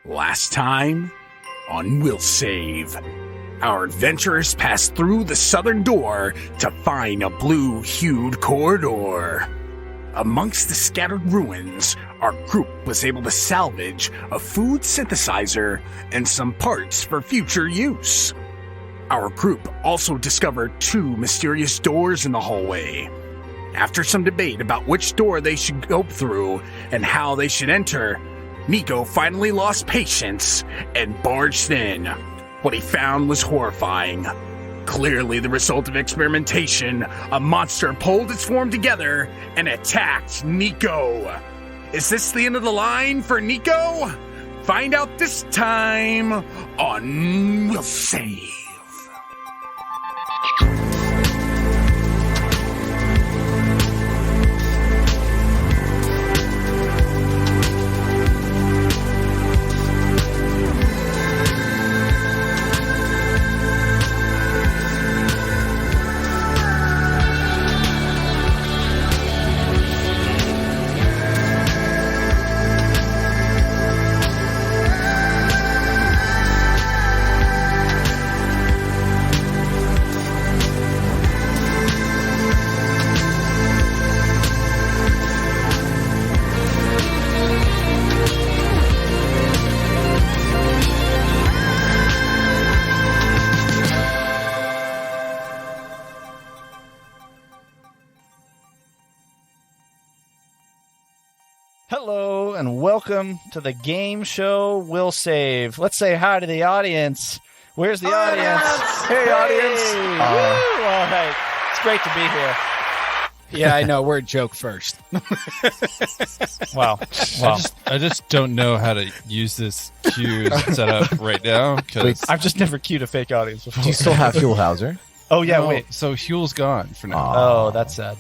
Last time on Will Save, our adventurers passed through the southern door to find a blue-hued corridor. Amongst the scattered ruins, our group was able to salvage a food synthesizer and some parts for future use. Our group also discovered two mysterious doors in the hallway. After some debate about which door they should go through and how they should enter, Nico finally lost patience and barged in. What he found was horrifying. Clearly the result of experimentation, a monster pulled its form together and attacked Nico. Is this the end of the line for Nico? Find out this time on Will Save. Hello and welcome to the game show Will Save. Let's say hi to the audience. Where's the audience? Hey, audience. Woo! All right. It's great to be here. Yeah, I know. We're a joke first. Wow. I just don't know how to use this queue set up right now. I've just never queued a fake audience before. Do you still have Heerz? Oh, yeah, No, wait. So Huel's gone for now. Oh, that's sad.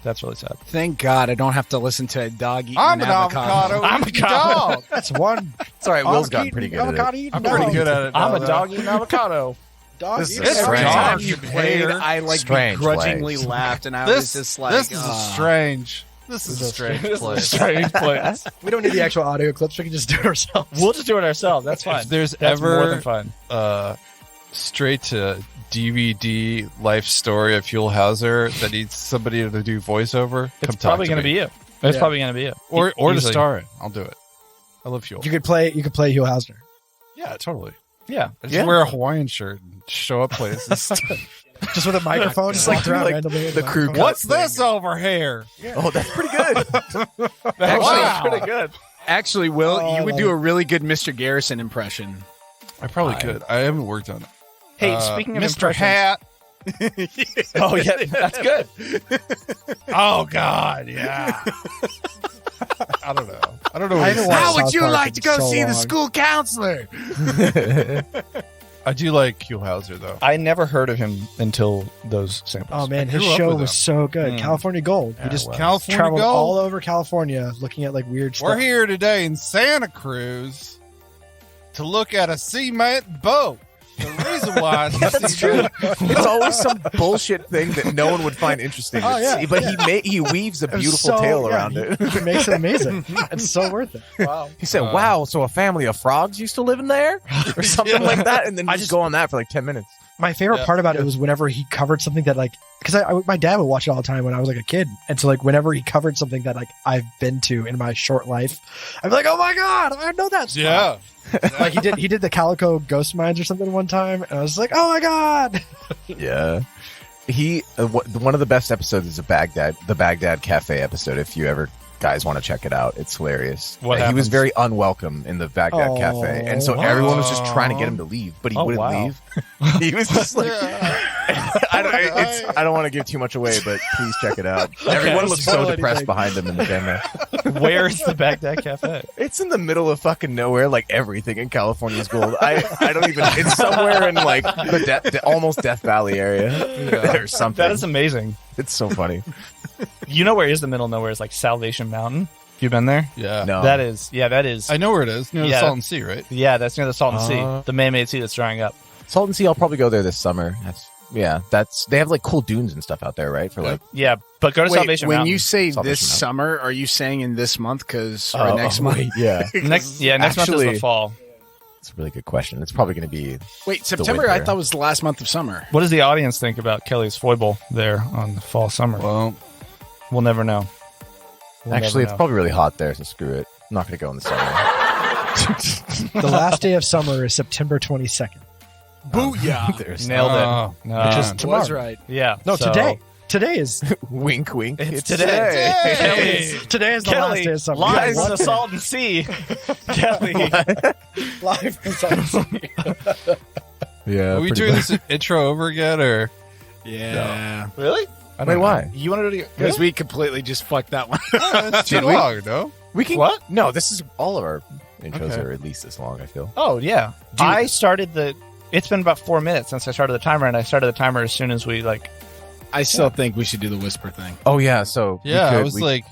That's really sad. Thank God I don't have to listen to a dog eating I'm an an avocado. avocado. That's one. It's all right. Will's gotten pretty good at it. I'm pretty good at it. I'm now, a though. dog eating avocado. Dog This is eating strange. Every time Strange. you played, I Strange begrudgingly place. laughed, and I was This just like, this is a strange. This is a strange This is a place. strange place. We don't need the actual audio clips. We can just do it ourselves. We'll just do it ourselves. That's fine. If there's That's more ever than fun. straight to DVD life story of Heerz that needs somebody to do voiceover, It's come probably going to be you. It's Yeah. probably going to be you. or to Easily. star in. I'll do it. I love Huel. You could play Heerz. Yeah, totally. Yeah. I just wear a Hawaiian shirt and show up places. Just with a microphone, just like around randomly. the crew cut. What's this over here? Oh, that's pretty good. Wow. pretty good. Actually, Will, Oh, you would do a really good Mr. Garrison impression. I probably could. I haven't worked on it. Hey, speaking of Mr. impressions- Hat. Oh, yeah, that's good. Oh God, yeah. I don't know. I don't know. I What haven't he's watched saying. How would South you Park like in to go so see the long. school counselor? I do like Heerz though. I never heard of him until those samples. Oh man, his grew up show with was him. so good. Mm. California Gold. Yeah, He just it was. California traveled Gold. all over California looking at like weird We're stuff. here today in Santa Cruz to look at a cement boat. The reason why That's true. It's always some bullshit thing that no one would find interesting. Oh, yeah. But he weaves a It was beautiful so- tale yeah, around it. He makes it amazing. It's so worth it. Wow. He said, "Wow, so a family of frogs used to live in there, or something like that," and then I just just- go on that for like 10 minutes. My favorite Yeah, part about it was whenever he covered something that like, because my dad would watch it all the time when I was like a kid, and so like whenever he covered something that like I've been to in my short life, I'd be like, oh my god, I know that stuff. Yeah. Like he did the Calico Ghost Mines or something one time, and I was like, oh my god. Yeah. He one of the best episodes is the Baghdad Cafe episode. If you ever guys want to check it out, it's hilarious. What He was happens? very unwelcome in the Baghdad Oh, Cafe, and so everyone was just trying to get him to leave, but he Oh, wouldn't wow. leave. He was just like, I don't want to give too much away, but please check it out. Everyone looks so Spoil depressed anything. behind him in the demo. Where's the Baghdad Cafe? It's in the middle of fucking nowhere, like everything in California is gold. I don't even. It's somewhere in like the almost Death Valley area or something. That is amazing. It's so funny. You know where is the middle of nowhere? Is like Salvation Mountain. You been there? Yeah. No, That is. I know where it is. Near the Yeah. Salton Sea, right? Yeah, that's near the Salton Uh, Sea, the man-made sea that's drying up. Salton Sea. I'll probably go there this summer. Yeah, they have like cool dunes and stuff out there, right? For like, Yeah, but go to Wait, Salvation when Mountain. you say Salvation this Mountain. summer, are you saying in this month? Because next oh, month. wait, yeah, next month is Actually- the fall. it's a really good question. It's probably going to be Wait, September I winter. thought was the last month of summer. What does the audience think about Kelly's foible there on the fall summer? Well, We'll never know. We'll actually, never it's probably really hot there, so screw it. I'm not going to go in the summer. The last day of summer is September 22nd. Booyah! There's nailed it. Oh, No. Which is man. tomorrow. Was right. Yeah. No, so- today. Today is wink, wink. It's today. Kelly's today is the last day of summer. live Guys, on the Salton Sea. Kelly. live from Salton. Yeah. Are we pretty doing much. this intro over again, or Yeah. Really? Wait, why? You wanted to do Because we completely just fucked that one. it's too Did we? long? No. We can. What? No, this is all of our intros Okay. are at least this long. I feel. Oh, yeah. I started it's been about 4 minutes since I started the timer, and I started the timer as soon as we, I still think we should do the whisper thing. Oh yeah. So Yeah, I we was could, like,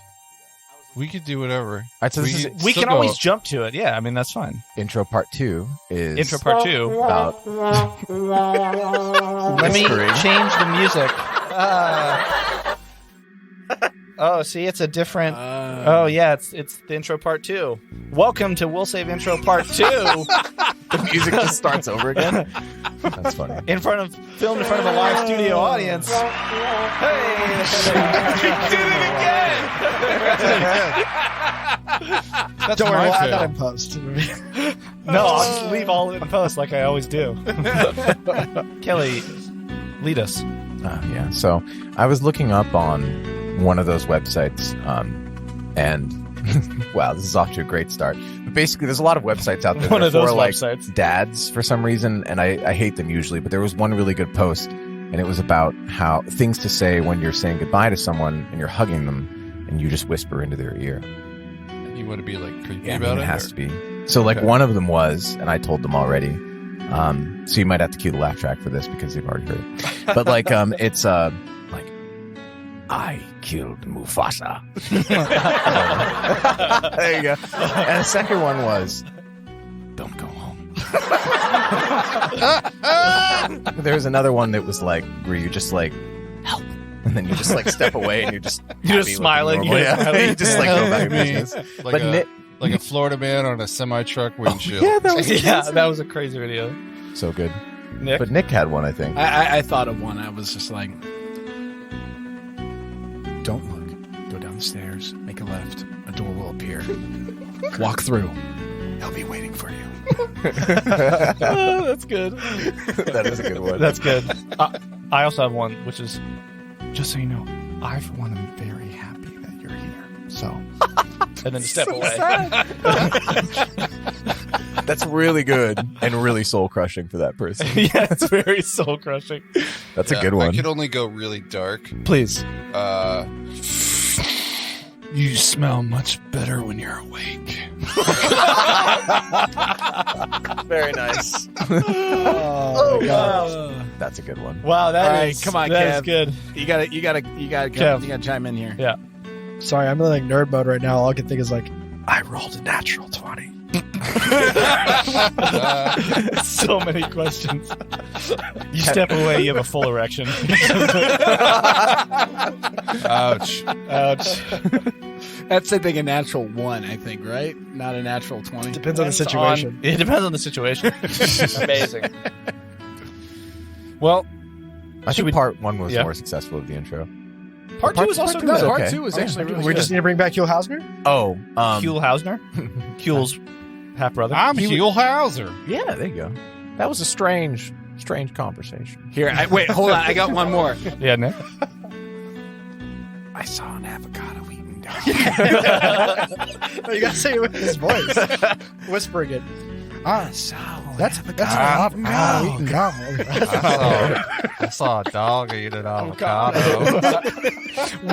we could do whatever. All right, so this is we still can go- always jump to it. Yeah, I mean, that's fine. intro part 2 is Intro part 2. about Let me whispering. change the music. Oh, see, it's a different. Oh, yeah, it's the intro part 2. Welcome to We'll Save Intro Part 2. the music just starts over again. That's funny. Filmed in front of a live studio audience. Hey, we did it again. That's Don't worry, my we'll add fail. that in post. No, I'll just leave all in post like I always do. Kelly, lead us. Yeah. So I was looking up on one of those websites, and wow, this is off to a great start. But basically, there's a lot of websites out there One that of are those for like websites. dads for some reason, and I hate them usually. But there was one really good post, and it was about how things to say when you're saying goodbye to someone and you're hugging them, and you just whisper into their ear. You want to be like creepy Yeah, I about mean, it? it has or- to be. So like Okay. one of them was, and I told them already. So you might have to cue the laugh track for this because they've already heard it. But like, it's like, I killed Mufasa. There you go. And the second one was, don't go home. There was another one that was like, where you just like, help. And then you just like step away and you're just You're just happy looking smiling, normal. you're Yeah. smiling. You just like go about your business. Like But a, Nick- like a Florida man on a semi truck windshield. Yeah, that was Yeah, that was a crazy video. so good. Nick? But Nick had one, I think. I thought of one. I was just like, don't look. Go down the stairs. Make a left. A door will appear. Walk through. He'll be waiting for you. Oh, that's good. That is a good one. That's good. I also have one, which is, just so you know, I for one am very happy that you're here. So, and then step away. That's really good and really soul crushing for that person. Yeah, it's very soul crushing. That's Yeah, a good one. I could only go really dark. Please. You smell much better when you're awake. Very nice. Oh, my God. That's a good one. Wow, that All right, is come on, that Kev. is good. You gotta Kev. chime in here. Yeah. Sorry, I'm in like nerd mode right now. All I can think is like, I rolled a natural 20. So many questions. You step away, you have a full erection. Ouch. Ouch. That's I think a natural 1, I think, right? Not a natural 20. Depends on the situation. It depends on the situation. Amazing. Well, I Should think we- part 1 was yeah. more successful of the intro. part 2 is also part two is good. okay. Part 2 was actually really We good. just need to bring back Hugh Hausner? Oh, Huell Hausner. Huell's half brother. I'm Huell Hauser. yeah, there you go. That was a strange conversation. Here, wait, hold on. I got one more. Yeah, Nick. I saw an avocado eaten down. No, you gotta say it with his voice. Whispering it. I saw That's an avocado eating cow. I saw a dog eat an avocado.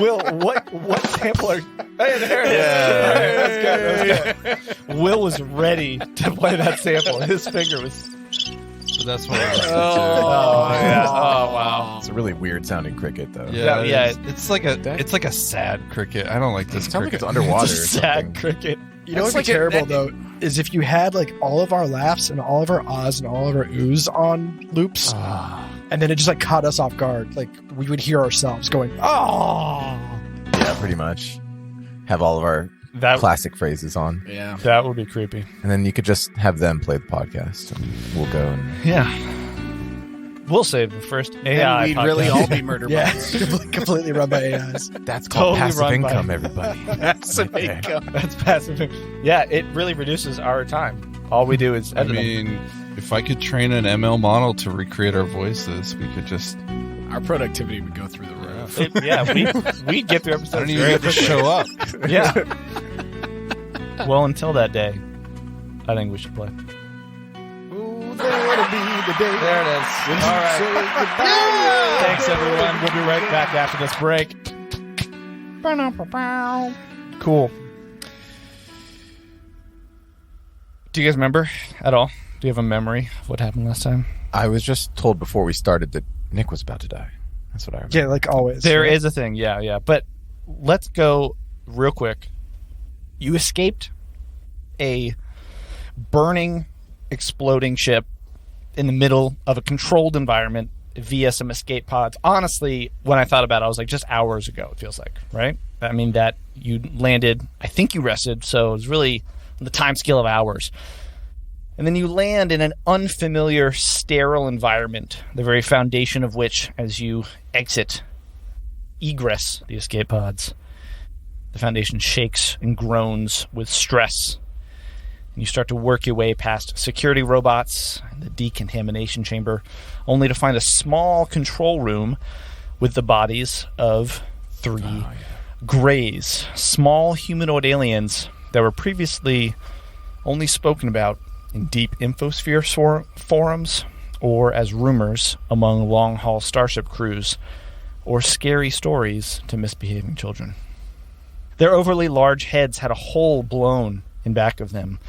Will, what sample are? Hey, there it is. That's good. Will was ready to play that sample. His finger was. So that's what I was Oh yeah. Oh wow. It's a really weird sounding cricket, though. Yeah, Yeah, It's like a sad cricket. I don't like this It sounds like cricket. it's underwater It's a or sad something. cricket. You know It's what's like terrible, it though? is if you had like all of our laughs and all of our ahs and all of our oohs on loops, and then it just like caught us off guard. Like we would hear ourselves going, "Oh." Yeah, pretty much. Have all of our classic phrases on. Yeah. That would be creepy. And then you could just have them play the podcast, and we'll go and We'll save the first AI. And we'd podcast. really all be murder Yeah, bots. completely run by AIs. that's called Totally passive run by- income, everybody. Passive income. That's passive. Yeah, it really reduces our time. All we do is I edit them. mean, if I could train an ML model to recreate our voices, we could just. Our productivity would go through the roof. We'd get through I episodes. don't even have to show up. Yeah. Well, until that day, I think we should play. Ooh, that'll be the day. There it is. All right. Thanks, everyone. We'll be right back after this break. Cool. Do you guys remember at all? Do you have a memory of what happened last time? I was just told before we started that Nick was about to die. That's what I remember. Yeah, like always. There is a thing. Yeah. But let's go real quick. You escaped a burning, exploding ship in the middle of a controlled environment via some escape pods. Honestly, when I thought about it, I was like, just hours ago, it feels like, right? I mean, that you landed, I think you rested, so it was really on the time scale of hours. And then you land in an unfamiliar, sterile environment, the very foundation of which, as you egress the escape pods, the foundation shakes and groans with stress. And you start to work your way past security robots and the decontamination chamber, only to find a small control room with the bodies of 3 Greys, small humanoid aliens that were previously only spoken about in deep infosphere forums or as rumors among long-haul starship crews or scary stories to misbehaving children. Their overly large heads had a hole blown in back of them,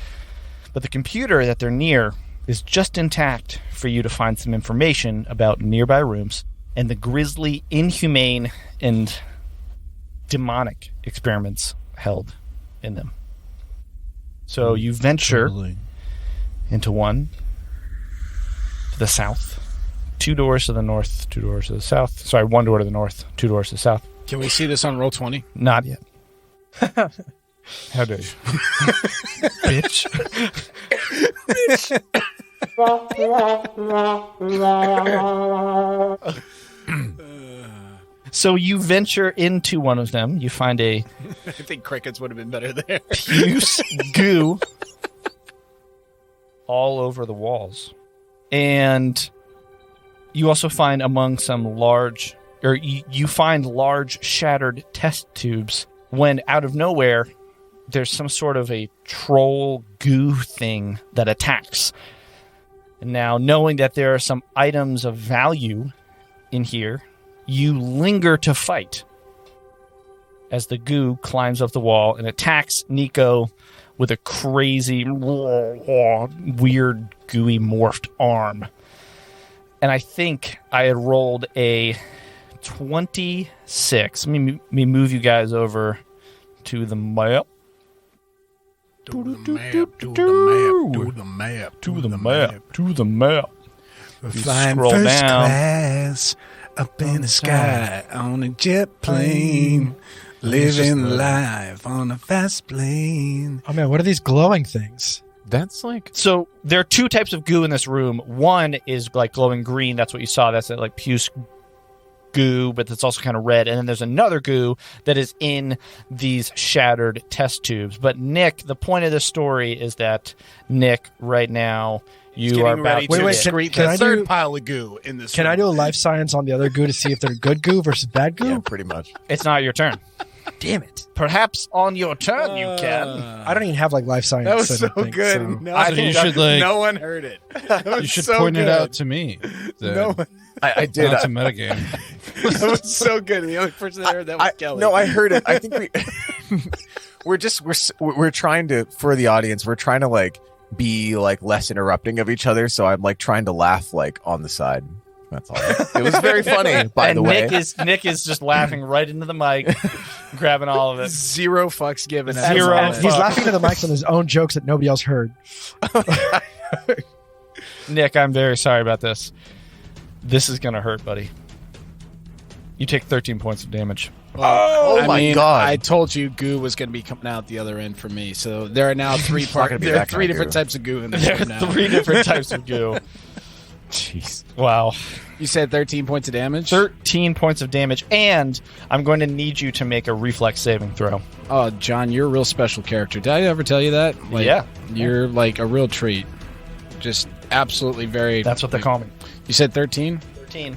but the computer that they're near is just intact for you to find some information about nearby rooms and the grisly, inhumane, and demonic experiments held in them. So you venture into one to the south, 2 doors to the north, 2 doors to the south. Sorry, 1 door to the north, 2 doors to the south. Can we see this on Roll20? Not yet. How dare you? Bitch. So you venture into one of them. You find a I think crickets would have been better there. puce goo all over the walls. And you also find among some large, or you find large shattered test tubes when out of nowhere there's some sort of a troll goo thing that attacks. And now, knowing that there are some items of value in here, you linger to fight as the goo climbs up the wall and attacks Nico with a crazy, weird, gooey, morphed arm. And I think I had rolled a 26. Let me move you guys over to the map. To the map, to the map, to the map, To the map. To the map. We're You flying scroll first down. class up in the sky on a jet plane, living life on a fast plane. Oh man, what are these glowing things? That's like So there are 2 types of goo in this room. One is like glowing green. That's what you saw. That's like puce goo, but it's also kind of red. And then there's another goo that is in these shattered test tubes. But Nick, the point of this story is that Nick, right now, you are about to Wait, get- can the I third do- pile of goo in this. Can I room. do a life science on the other goo to see if they're good goo versus bad goo? yeah, pretty much. It's not your turn. Damn it. Perhaps on your turn you can. I don't even have like life science. That was I so don't think, good. so- No, I think you should, like- no one heard it. That was You should so point good. it out to me. No one. I did. Not to metagame. That was so good. The only person that heard that was Kelly. No, I heard it. I think we're trying to, for the audience, we're trying to like be like less interrupting of each other. So I'm like trying to laugh like on the side. That's all. It was very funny, by and the way. Nick is just laughing right into the mic, grabbing all of it. Zero fucks given. Zero. He's laughing to the mics on his own jokes that nobody else heard. Nick, I'm very sorry about this. This is gonna hurt, buddy. You take 13 points of damage. Oh I my mean, God. I told you goo was going to be coming out the other end for me. So there are now three gonna be there are that three kind of different goo. types of goo in this There room are now. 3 different types of goo. Jeez. Wow. You said 13 points of damage? 13 points of damage, and I'm going to need you to make a reflex saving throw. Oh, John, you're a real special character. Did I ever tell you that? Yeah. You're like a real treat. Just absolutely very... That's what they call me. You said 13? 13.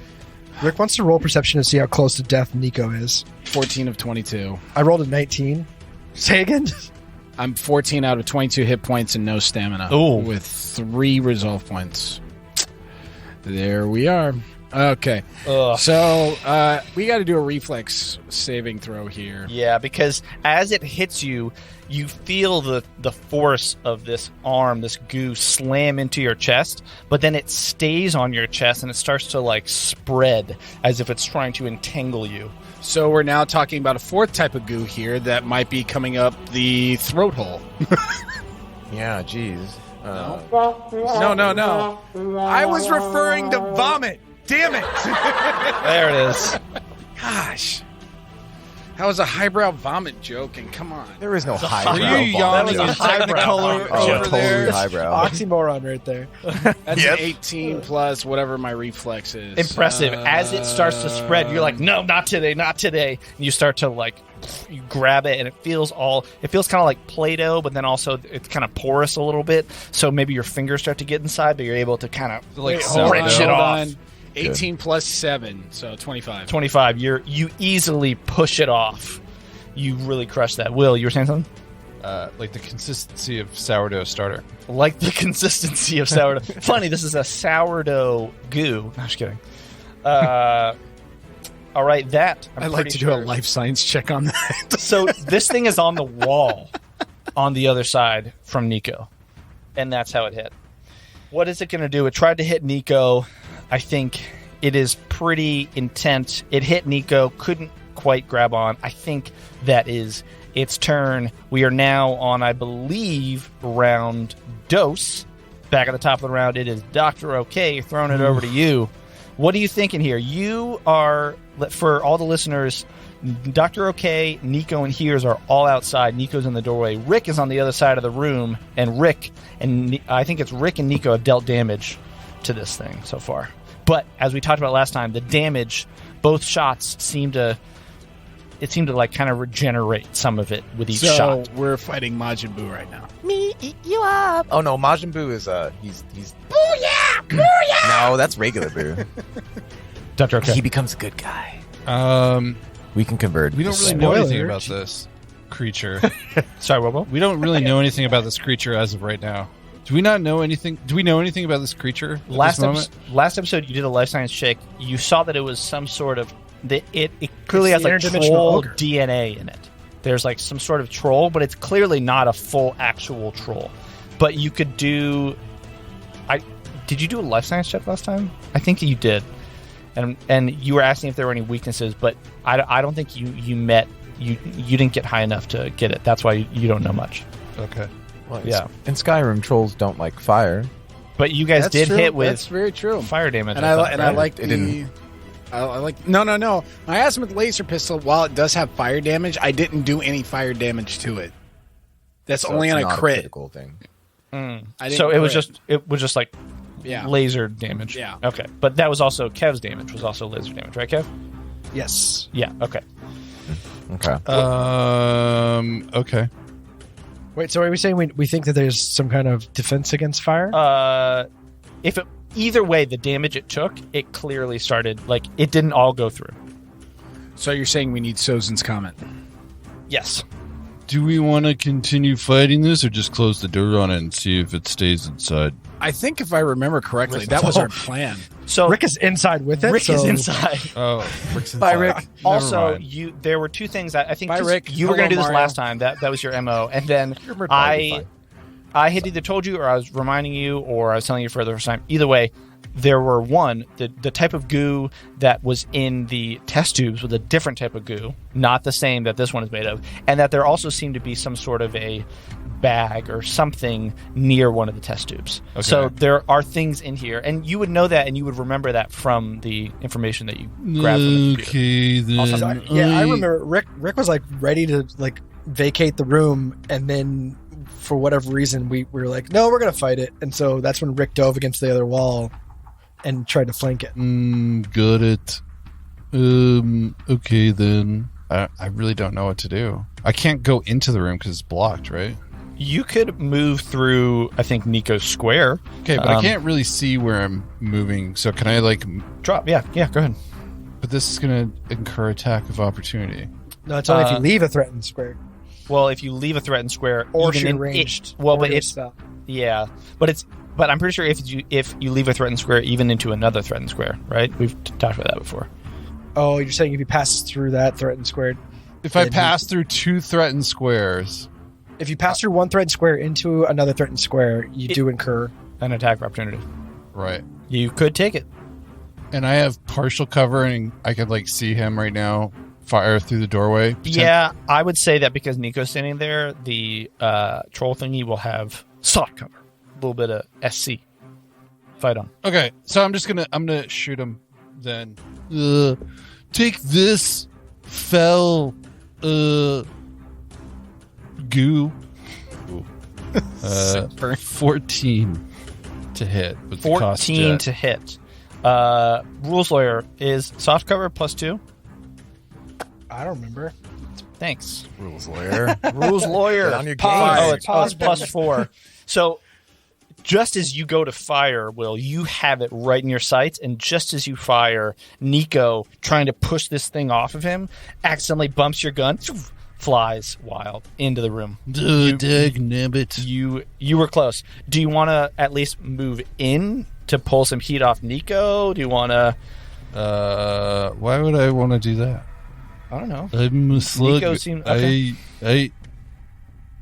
Rick wants to roll perception to see how close to death Nico is. 14 of 22. I rolled a 19. Say again? I'm 14 out of 22 hit points and no stamina. Ooh. With 3 resolve points. There we are. Okay. Ugh. So we got to do a reflex saving throw here. Yeah, because as it hits you, you feel the force of this arm, this goo, slam into your chest, but then it stays on your chest and it starts to like spread as if it's trying to entangle you. So we're now talking about a 4th type of goo here that might be coming up the throat hole. Yeah, jeez. No. I was referring to vomit. Damn it. There it is. Gosh. That was a highbrow vomit joke, and come on. There is no Are highbrow. you yawning That was in a highbrow Technicolor vomit. Oh, over totally there? highbrow. Oxymoron right there. That's Yep. an 18 plus whatever my reflex is. Impressive. As it starts to spread, you're like, no, not today, not today. And you start to like, you grab it and it feels kind of like Play-Doh, but then also it's kind of porous a little bit. So maybe your fingers start to get inside, but you're able to kind of Like wrench it off. 18 plus 7, so 25. 25. You easily push it off. You really crush that. Will, you were saying something? Like the consistency of sourdough starter. Like the consistency of sourdough. Funny, this is a sourdough goo. No, just kidding. All right, that I'm I'd like pretty to do a sure- life science check on that. So this thing is on the wall on the other side from Nico, and that's how it hit. What is it going to do? It tried to hit Nico. I think it is pretty intent. It hit Nico, couldn't quite grab on. I think that is its turn. We are now on, I believe, round dose. Back at the top of the round, it is Dr. OK, throwing it over to you. What are you thinking here? You are, for all the listeners, Dr. OK, Nico, and Heerz are all outside. Nico's in the doorway. Rick is on the other side of the room, and I think it's Rick and Nico have dealt damage to this thing so far. But as we talked about last time, the damage, both shots seemed to like kind of regenerate some of it with each shot. So we're fighting Majin Buu right now. Me eat you up. Oh no, Majin Buu is he's Booyah! Booyah! No, that's regular Buu. Dr. OK. He becomes a good guy. We can convert. We don't really know Spoiler. anything about this creature. Sorry, Wobo? We don't really know anything about this creature as of right now. Do we not know anything? Do we know anything about this creature at Last this moment? episode, you did a life science check. You saw that it was some sort of... It clearly It's has the like interdimensional troll ogre. DNA in it. There's like some sort of troll, but it's clearly not a full actual troll. But you could do... Did you do a life science check last time? I think you did. And you were asking if there were any weaknesses, but I don't think you met... You didn't get high enough to get it. That's why you don't know much. Okay. Well, Yeah. In Skyrim, trolls don't like fire. But you guys That's did true. hit with That's very true. fire damage. And I thought, I right? like It the... didn't- I like... No. My azimuth laser pistol, while it does have fire damage, I didn't do any fire damage to it. That's So only it's on a not crit. critical thing. I didn't So it was crit. just like Yeah. laser damage. Yeah. Okay. But that was also Kev's damage was also laser damage, right, Kev? Yes. Yeah. Okay. Okay. Okay. Wait, so are we saying we think that there's some kind of defense against fire? Either way, the damage it took, it clearly started like it didn't all go through. So you're saying we need Sozin's comment? Yes. Do we want to continue fighting this or just close the door on it and see if it stays inside? I think if I remember correctly, that was our plan. So Rick is inside with it. Rick so is inside. Oh, Bye, Rick. Never Also, mind. there were two things I think Bye, 'cause Rick. you were going to do Hello, this Mario. last time. That was your MO, and then Rumored party I had either told you or I was reminding you or I was telling you for the first time. Either way, there were the type of goo that was in the test tubes was a different type of goo, not the same that this one is made of, and that there also seemed to be some sort of a bag or something near one of the test tubes. Okay. So there are things in here, and you would know that, and you would remember that from the information that you grabbed from the computer. Okay, then. I remember Rick was like ready to like vacate the room, and then for whatever reason we were like, no, we're gonna fight it, and so that's when Rick dove against the other wall and tried to flank it. Got it. Okay, then. I really don't know what to do. I can't go into the room because it's blocked, right? You could move through, I think, Nico's square. Okay, but I can't really see where I'm moving. So can I, like... Drop, yeah, go ahead. But this is going to incur attack of opportunity. No, it's only if you leave a threatened square. Well, if you leave a threatened square... Or even shoot in, ranged. but it's... Yeah, but I'm pretty sure if you leave a threatened square even into another threatened square, right? We've talked about that before. Oh, you're saying if you pass through that threatened square... If I pass through 2 threatened squares... If you pass through one threatened square into another threatened square, you do incur an attack of opportunity. Right. You could take it. And I have partial cover, and I could, like, see him right now fire through the doorway. Yeah, I would say that because Nico's standing there, the troll thingy will have soft cover. A little bit of SC. Fight on. Okay, so I'm gonna shoot him then. Take this, fell, goo. 14 to hit. With 14 to hit. Rules lawyer is soft cover +2. I don't remember. Thanks. Rules lawyer. Rules lawyer. Get on your game. Oh, it's +4. So just as you go to fire, Will, you have it right in your sights, and just as you fire, Nico, trying to push this thing off of him, accidentally bumps your gun, flies wild into the room. Dagnabbit. You were close. Do you want to at least move in to pull some heat off Nico? Do you want to... why would I want to do that? I don't know. I'm a slug. Nico seemed... Okay.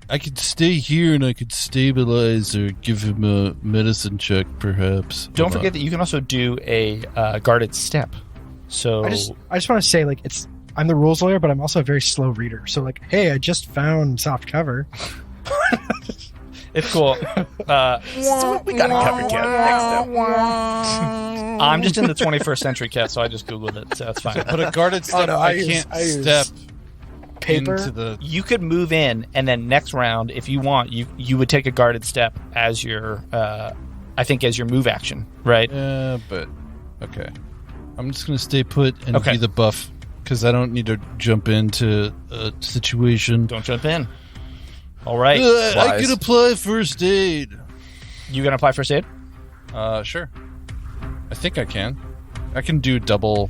I could stay here and I could stabilize or give him a medicine check, perhaps. Don't forget that you can also do a guarded step. So I just want to say, like, I'm the rules lawyer, but I'm also a very slow reader. So, like, hey, I just found soft cover. It's cool. We got it covered, Kev. Next up. I'm just in the 21st century, Kev, so I just Googled it, so that's fine. But a guarded step, I can't step paper. into the... You could move in, and then next round, if you want, you would take a guarded step as your, I think, as your move action, right? Yeah, but okay. I'm just gonna stay put and Okay. be the buff because I don't need to jump into a situation. Don't jump in. All right. I can apply first aid. You gonna apply first aid? Sure. I think I can. I can do double.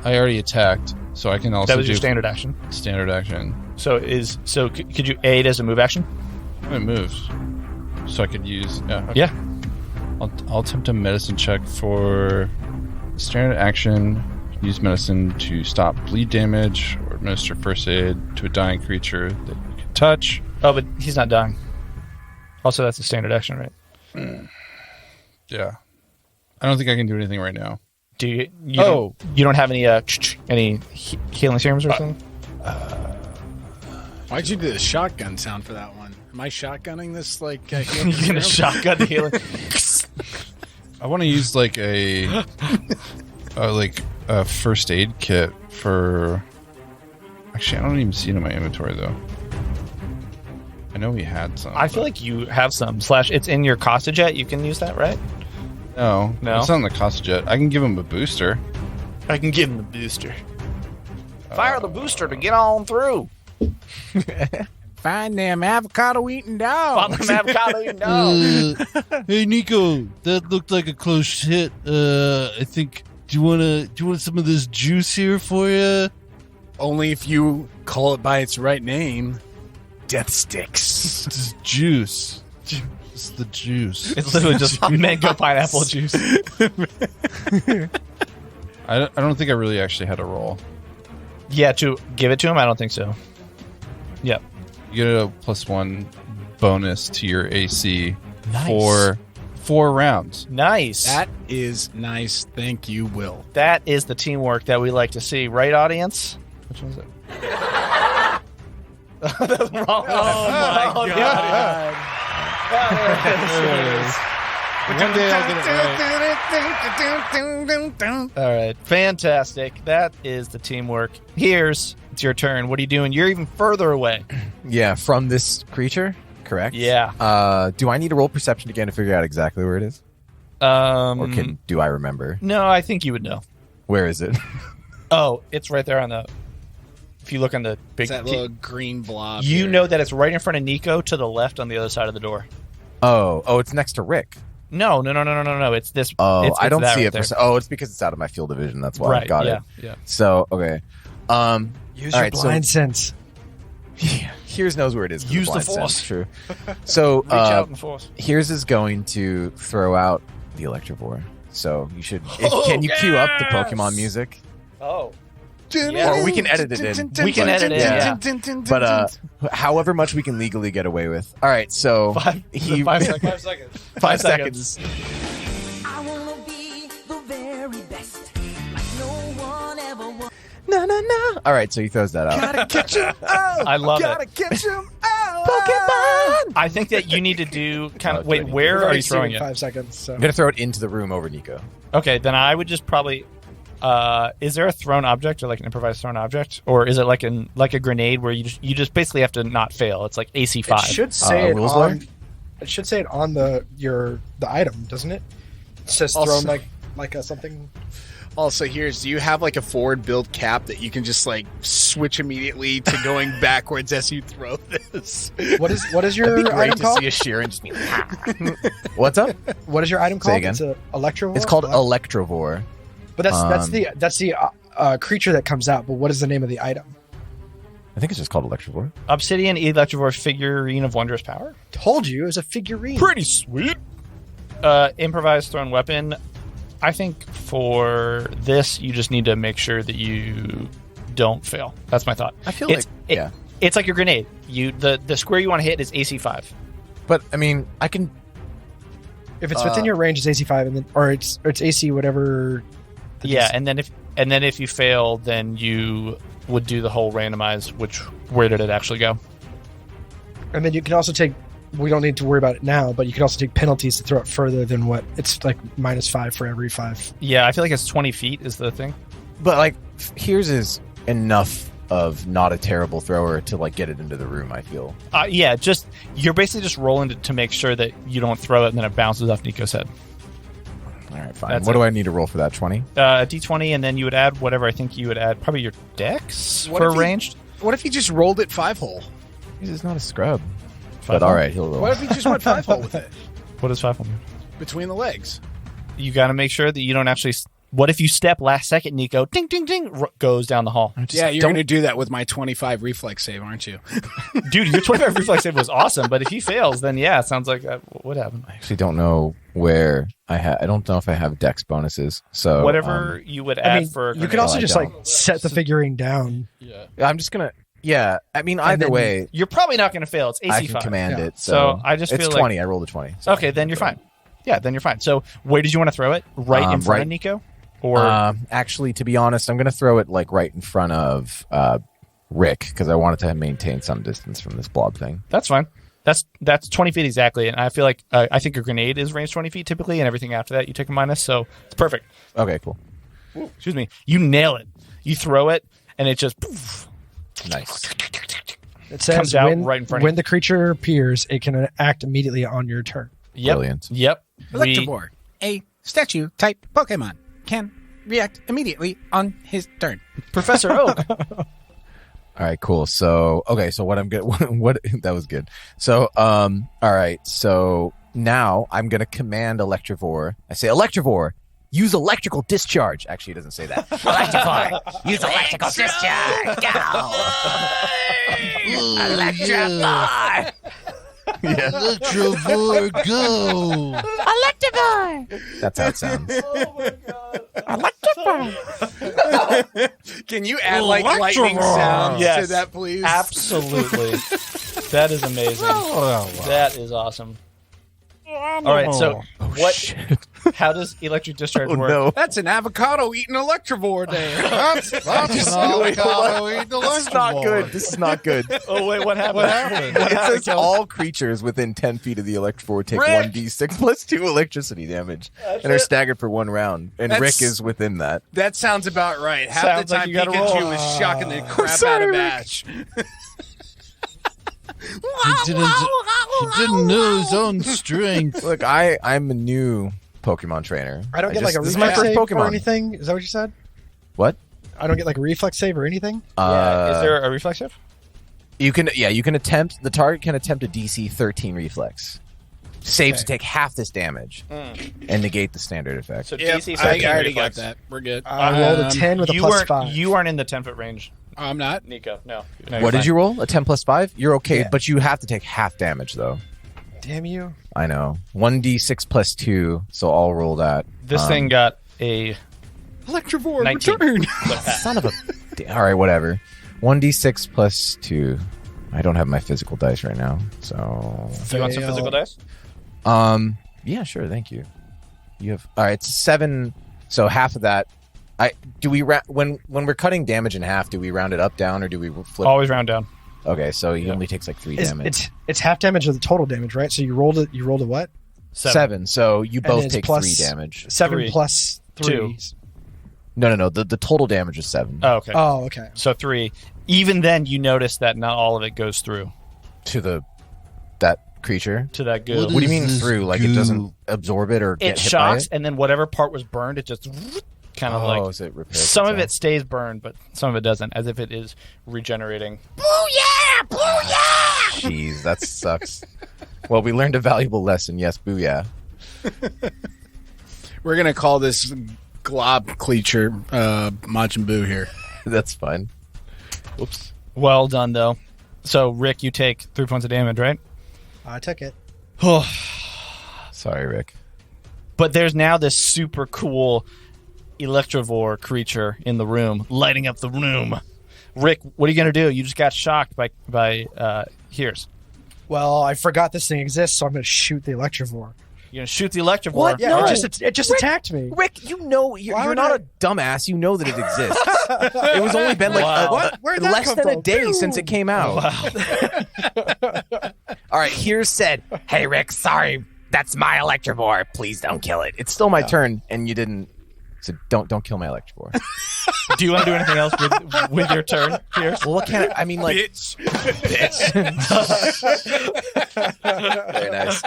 I already attacked, so I can also That was do your standard action. standard action. So could you aid as a move action? It moves, so I could use. Yeah. Okay. Yeah. I'll attempt a medicine check for standard action. Use medicine to stop bleed damage or administer first aid to a dying creature that you can touch. Oh, but he's not dying. Also, that's a standard action, right? Yeah. I don't think I can do anything right now. Do you? You don't have any healing serums or something? Why'd you do the shotgun sound for that one? Am I shotgunning this? Like, You're gonna shotgun the healing. I want to use like a first aid kit for. Actually, I don't even see it in my inventory though. I know we had some. I feel like you have some. / it's in your Costa jet. You can use that, right? No, No? it's not in the Costa jet. I can give him a booster. I can give him the booster. Fire the booster to get on through. Find them avocado eating dogs. Hey Nico, that looked like a close hit. I think. Do you want some of this juice here for you? Only if you call it by its right name. Death sticks. It's juice. It's the juice. It's literally just mango pineapple juice. I don't think I really actually had a roll. Yeah, to give it to him? I don't think so. Yep. You get a +1 bonus to your AC Nice. for 4 rounds. Nice. That is nice. Thank you, Will. That is the teamwork that we like to see, right, audience? Which one is it? That's wrong. Oh my god. One day I'll get it right. All right, fantastic. That is the teamwork. Here's it's your turn. What are you doing? You're even further away. Yeah, from this creature, correct? Yeah. Do I need to roll perception again to figure out exactly where it is? Or do I remember? No, I think you would know. Where is it? Oh, it's right there on the. If you look on the big, It's that little green blob. you here. know that it's right in front of Nico to the left on the other side of the door. Oh, it's next to Rick. No. It's this. Oh, it's I don't that see right it. there. It's because it's out of my field of vision. That's why Right. I got yeah. it. Yeah. So, okay. Use all your right, blind sense. Here's knows where it is. 'cause Use the blind force. sense, True. So, Reach out and force. Here's is going to throw out the Electrovore. So you should. Can you cue up the Pokemon music? Oh. Or we can edit it in. We can edit it in, yeah. But however much we can legally get away with. All right, so 5 seconds. 5 seconds. I wanna be the very best, like no one ever was. No. All right, so he throws that out. Gotta catch him. Oh, I love gotta it. catch him. Oh, Pokemon. I think that you need to do kind Oh, of. do I Wait, need to where We've are already you seen throwing in it? 5 seconds. So. I'm gonna throw it into the room over Nico. Okay, then I would just probably. Is there a thrown object or like an improvised thrown object, or is it like a grenade where you just basically have to not fail? It's like AC 5. It should say it Will's on. Lawyer? It should say it on the item, doesn't it? It says Also- thrown like a something. Also, do you have like a forward build cap that you can just like switch immediately to going backwards as you throw this? What is your It'd be great item to called? see a Sheeran just be like, "Ha." What's up? What is your item Say called? again. It's a Electrovore. It's called Electrovore. But that's the creature that comes out. But what is the name of the item? I think it's just called Electrovore. Obsidian Electrovore figurine of wondrous power. Told you it was a figurine. Pretty sweet. Improvised thrown weapon. I think for this, you just need to make sure that you don't fail. That's my thought. I feel it's like your grenade. The square you want to hit is AC 5. But I mean, I can. If it's within your range, it's AC 5, and then or it's AC whatever. Yeah, and then if you fail, then you would do the whole randomize. Where did it actually go? And then you can also take. We don't need to worry about it now, but you can also take penalties to throw it further than what it's like -5 for every 5. Yeah, I feel like it's 20 feet is the thing. But like, Heerz is enough of not a terrible thrower to like get it into the room. I feel. Yeah, you're basically just rolling to make sure that you don't throw it and then it bounces off Nico's head. All right, fine. That's What it. do I need to roll for that? 20. A D20, and then you would add whatever I think you would add. Probably your dex What for if he- ranged. What if he just rolled it 5-hole? He's not a scrub. Five But all hole? right, he'll roll. What if he just went 5-hole with it What does 5 mean? between the legs? You got to make sure that you don't actually. What if you step last second, Nico? Ding, ding, ding, goes down the hall. Yeah, you're going to do that with my 25 reflex save, aren't you? Dude, your 25 reflex save was awesome, but if he fails, then yeah, it sounds like what happened. I actually don't know where I don't know if I have dex bonuses. So Whatever you would add I mean, for. a you could grenade. also I just don't. like set the figurine down. I'm just gonna. Yeah, I mean, either then way, You're probably not going to fail. It's AC I can 5. command Yeah. it. So I just it's feel 20. like- I rolled a 20. Okay, then you're fine. Yeah, then you're fine. So where did you want to throw it? Right in front right- of Nico? Or Actually, to be honest, I'm gonna throw it like right in front of Rick because I wanted to maintain some distance from this blob thing. that's fine. That's 20 feet exactly, and I feel like I think a grenade is range 20 feet typically, and everything after that you take a minus, so it's perfect. Okay, cool, Excuse me. You nail it. You throw it, and it just poof, nice. It says Comes out when, right in front of when the creature appears, it can act immediately on your turn. Yep. Brilliant. Yep. Electrovore, a statue type Pokemon, can react immediately on his turn. Professor Oak. All right, cool. So, okay, so what I'm good. What that was good. So, all right. So now I'm gonna command Electrovore. I say, Electrovore, use electrical discharge. Actually, it doesn't say that. Electrovore, use electrical discharge. Go. Electrovore. Yeah. Electrovore, go! That's how it sounds. Can you add like lightning sounds Yes. to that, please? Absolutely. That is amazing. That is awesome. All right, so What? shit. How does electric discharge Oh work? no. That's an avocado eating Electrovore there. That's an avocado eating This is not good. This is not good. Oh wait, what happened? What happened? It says all creatures within 10 feet of the Electrovore take Rick! 1d6 plus 2 electricity damage and are staggered for 1 round. And That's- Rick is within that. That sounds about right. Half Sounds the like time you gotta Pikachu roll. was shocking the crap sorry, out of Rick. Ash. He didn't know his own strength. Look, I'm a new Pokemon trainer. I don't get like a this is my reflex first save Pokemon. or anything. Is that what you said? What? I don't get like a reflex save or anything. Yeah. Is there a reflex save? You can attempt, the target can attempt a DC 13 reflex. Save to take half this damage and negate the standard effect. So Yep, DC I 17 already got reflex. that. We're good. I rolled a 10 with a You plus weren't 5. you aren't in the 10-foot range, I'm not. Nico. No. What did you roll? A 10 plus 5? You're okay, Yeah. but you have to take half damage, though. Damn you. I know. 1d6 plus 2, so I'll roll that. This thing got a Electrovore, 19. return. Son of a... All right, whatever. 1d6 plus 2. I don't have my physical dice right now, so... Do you want some Fail. physical dice? Yeah, sure, thank you. You have... All right, it's 7, so half of that... when we're cutting damage in half, do we round it up, down, or do we flip? Always round down. Okay, so he only takes like 3 damage. It's half damage of the total damage, right? So you rolled a what? 7, so you both it's take plus 3 damage. 7 3. plus 3. 2. No, the total damage is 7. Oh, okay. Oh, okay. So 3. Even then, you notice that not all of it goes through To that creature? to that goo. What What do you is mean this through? Like goo? it doesn't absorb it or get It hit shocks, by and then whatever part was burned, it just kind of like... is it repairs Some of itself? it stays burned, but some of it doesn't, as if it is regenerating. Jeez, that sucks. Well, we learned a valuable lesson. Yes, booyah. We're gonna call this glob creature Majin Buu here. That's fine. Oops. Well done, though. So, Rick, you take 3 points of damage, right? I took it. Sorry, Rick. But there's now this super cool Electrovore creature in the room, lighting up the room. Rick, what are you going to do? You just got shocked by Heerz. Well, I forgot this thing exists, so I'm going to shoot the Electrovore. You're going to shoot the Electrovore. What? Yeah, No. it just attacked me. Rick, you know you're Why would not I- a dumbass. You know that it exists. It was only been like Wow. Where'd that less come than a from? day since it came out. All right, Heerz said, "Hey, Rick, sorry, that's my Electrovore. Please don't kill it. It's still my turn, and you didn't. So don't kill my Electrovore." Do you want to do anything else with your turn, Heerz? Well, what can I mean? Like, Bitch. very nice.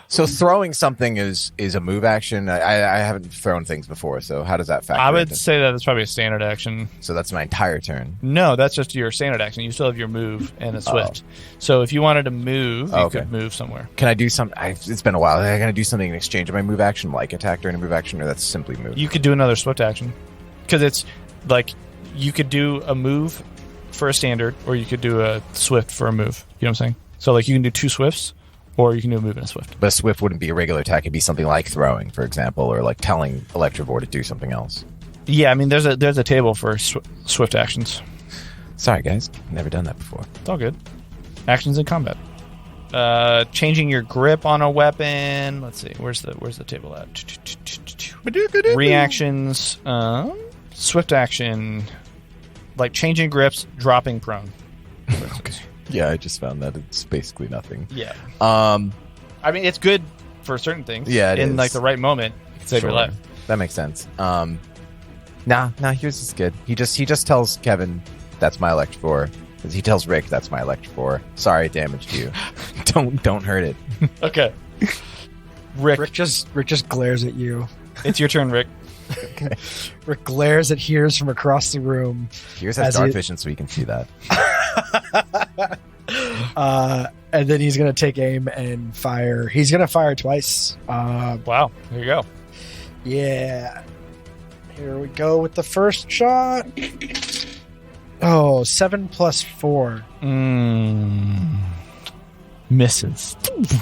So throwing something is a move action. I haven't thrown things before, so how does that factor? I would into- say that it's probably a standard action. So that's my entire turn. No, that's just your standard action. You still have your move and a swift. So if you wanted to move, you Okay. could move somewhere. Can I do some? It's been a while. I gotta do something in exchange of my move action, like attack during a move action, or that's simply move. You could do another swift action. Because it's like you could do a move for a standard, or you could do a swift for a move. You know what I'm saying? So like you can do 2 swifts, or you can do a move and a swift. But a swift wouldn't be a regular attack. It'd be something like throwing, for example, or like telling Electrovore to do something else. Yeah, I mean there's a table for swift actions. Sorry, guys. Never done that before. It's all good. Actions in combat. Changing your grip on a weapon. Let's see. Where's the table at? Reactions. Swift action. Like changing grips, dropping prone. Okay. Yeah, I just found that it's basically nothing. Yeah. Um, I mean, it's good for certain things. Yeah, it in is. like the right moment, it can save your sure. life. That makes sense. Nah, Heerz is good. He just tells Kevin, "That's my Electrovore." He tells Rick, "That's my Electrovore." Sorry, it damaged you. Don't hurt it. Okay. Rick, Rick just glares at you. it's your turn, Rick. Rick glares at Heerz from across the room. Heerz As has dark he- vision, so he can see that. And then he's going to take aim and fire. He's going to fire twice. Wow. There you go. Yeah. Here we go with the first shot. Oh, 7 plus 4. Misses.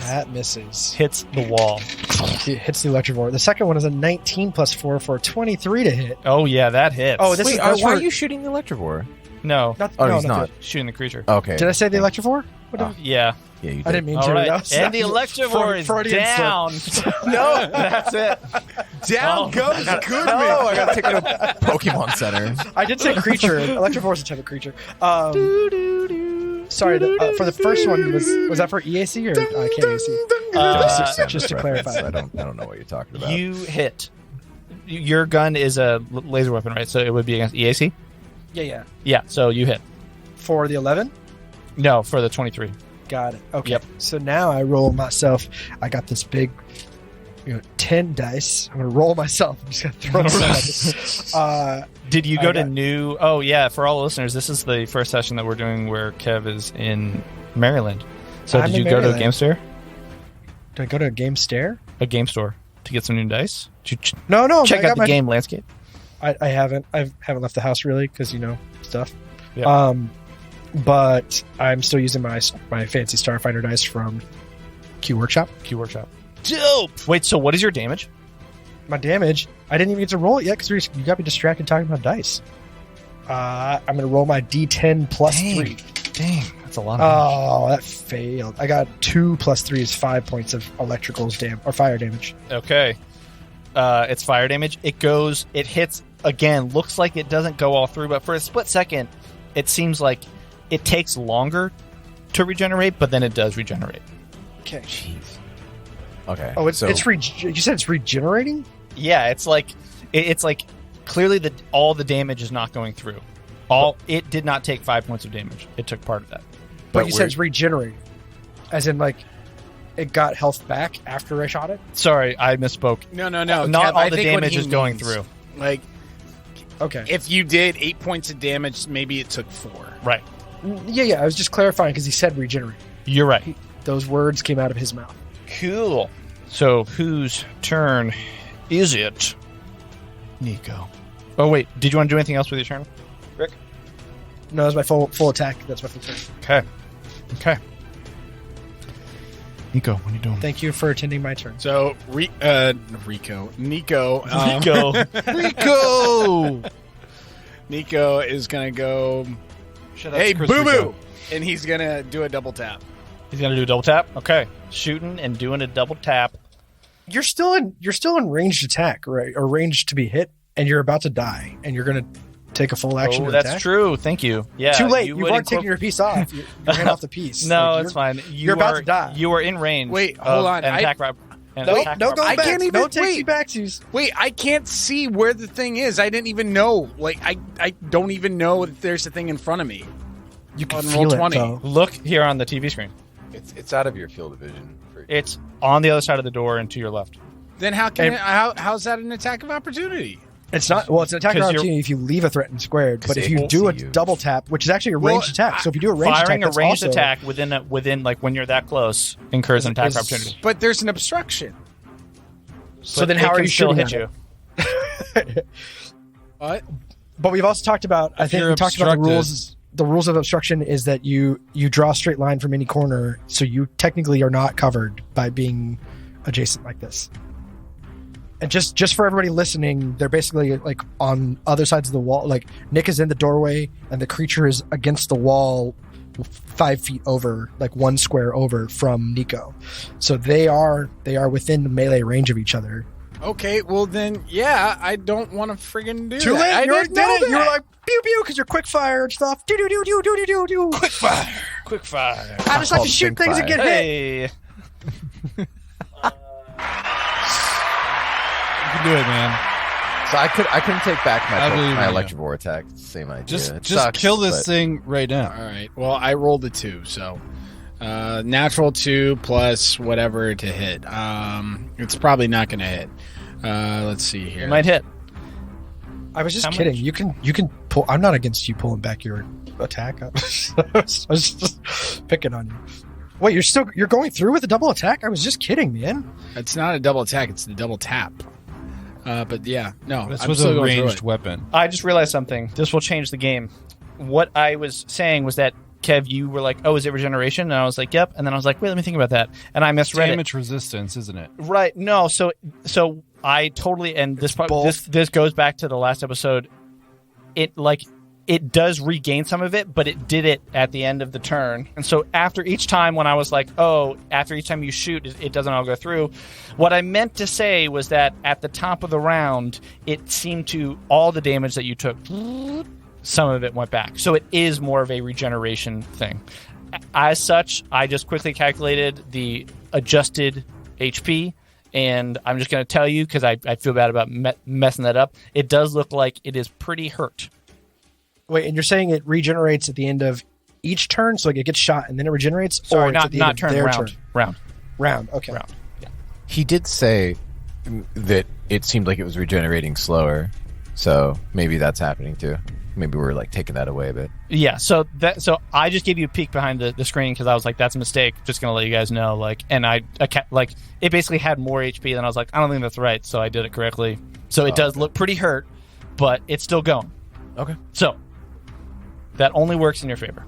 That misses. Hits the wall. It hits the Electrovore. The second one is a 19 plus 4 for a 23 to hit. Oh yeah, that hits. Oh, this is why for- are you shooting the Electrovore? no. Not, Oh, no, he's not not. Shooting the creature. Okay. Did I say the Electrovore? Yeah. Yeah, you I did. didn't mean All to. right. That was- And the that was Electrovore is Freudian slip. down. No, that's it. Down goes Goodman. No, I gotta take it to Pokemon Center. I did say creature. Electrovore is a type of creature. Sorry, for the first one, was that for EAC or KAC? Just to clarify. I don't know what you're talking about. You hit. Your gun is a laser weapon, right? So it would be against EAC? Yeah. Yeah, so you hit. For the 11? No, for the 23. Got it. Okay. Yep. So now I roll myself. I got this big, 10 dice. I'm gonna roll myself. I'm just gonna throw it around. Did you go to new? Oh yeah, for all the listeners, this is the first session that we're doing where Kev is in Maryland. So I'm did you in go to a Maryland. game store? Did I go to a game stare? A game store to get some new dice? Did you No. check I got out the game landscape? I haven't. I haven't left the house really because stuff. Yeah. But I'm still using my fancy Starfighter dice from Q Workshop. Q Workshop. Dope. Wait, so what is your damage? My damage. I didn't even get to roll it yet because you got me distracted talking about dice. I'm gonna roll my D10 plus 3. Dang, that's a lot of damage. Oh, that failed. I got 2 plus 3 is 5 points of fire damage. Okay. It's fire damage. It hits again. Looks like it doesn't go all through, but for a split second, it seems like it takes longer to regenerate, but then it does regenerate. Okay. Jeez. Okay. Oh, so, you said it's regenerating? Yeah, it's like clearly all the damage is not going through. It did not take 5 points of damage. It took part of that. But you said it's regenerating. As in, like, it got health back after I shot it? Sorry, I misspoke. No. Not Kev, all I the think what damage he is going means, through. Like, Okay. if you did 8 points of damage, maybe it took 4. Right. Yeah, I was just clarifying because he said regenerate. You're right. Those words came out of his mouth. Cool. So, whose turn is it? Nico. Oh, wait. Did you want to do anything else with your turn, Rick? No, that's my full attack. That's my full turn. Okay. Nico, what are you doing? Thank you for attending my turn. So, Nico. Nico. Nico is going to go, Shut hey, Chris boo-boo! Rico. And he's going to do a double tap. He's going to do a double tap? Okay. Shooting and doing a double tap. You're still in ranged attack, right? Or ranged to be hit, and you're about to die, and you're gonna take a full action. Oh, to that's attack? true. Thank you. Yeah. Too late. You would weren't taking your piece off. You're off the piece. No, Like, it's fine. You're about to die. You are in range. Wait, hold on. And I- attack rob. And No, attack no rob- go I back. can't even- No takes wait. you backsies. Wait, I can't see where the thing is. I didn't even know. Like, I don't even know if there's a thing in front of me. You can On feel roll it, 20. though. Look here on the TV screen. it's out of your field of vision. It's on the other side of the door and to your left. Then how can Hey. how's that an attack of opportunity? It's not. Well, it's an attack 'Cause you're- opportunity if you leave a threatened squared. But 'Cause if it you won't do a see you. double tap, which is actually a ranged attack, so if you do a ranged Firing attack, a ranged that's also, attack within like when you're that close incurs an attack is- opportunity. But there's an obstruction. So But then it how are can you still shooting hit at you? What? But we've also talked about. I think you're we talked about the obstructed- rules. The rules of obstruction is that you draw a straight line from any corner, so you technically are not covered by being adjacent like this. And just for everybody listening, they're basically like on other sides of the wall. Like Nick is in the doorway, and the creature is against the wall, 5 feet over, like 1 square over from Nico. So they are within the melee range of each other. Okay, well then, yeah, I don't want to friggin' do Too that. late. I You already didn't know did it. You were that. like pew pew because you're quick fire and stuff. Do do do do do do do. Quick fire. Quick fire. I just like to called shoot pink things and fire. get hit. Hey. You can do it, man. So I couldn't take back I believe my in you. Electrovore attack. Same idea. Just It just sucks, kill this but- thing right now. All right. Well, I rolled a 2, so natural 2 plus whatever to hit. It's probably not going to hit. Let's see here. It might hit. I was just How kidding. much? You can pull. I'm not against you pulling back your attack. I was just picking on you. Wait, you're going through with a double attack? I was just kidding, man. It's not a double attack; it's the double tap. But yeah, no, This I'm was still a going through ranged it. weapon. I just realized something. This will change the game. What I was saying was that, Kev, you were like, oh, is it regeneration? And I was like, yep. And then I was like, wait, let me think about that. And I misread Damage resistance, isn't it? it. Right. No. So I totally, and this both. this goes back to the last episode. It it does regain some of it, but it did it at the end of the turn. And so after each time when I was like, after each time you shoot, it doesn't all go through. What I meant to say was that at the top of the round, it seemed to, all the damage that you took, some of it went back. So it is more of a regeneration thing. As such, I just quickly calculated the adjusted HP, and I'm just going to tell you, because I feel bad about messing that up, it does look like it is pretty hurt. Wait, and you're saying it regenerates at the end of each turn, so like it gets shot and then it regenerates? Sorry, or it's at the end not of turn, their round. turn? Round, okay. Round. He did say that it seemed like it was regenerating slower, so maybe that's happening too. Maybe we're like taking that away a bit. Yeah, so I just gave you a peek behind the screen because I was like, that's a mistake. Just gonna let you guys know. Like, and I like it basically had more HP than I was like, I don't think that's right. So I did it correctly. So it does look pretty hurt, but it's still going. Okay. So that only works in your favor.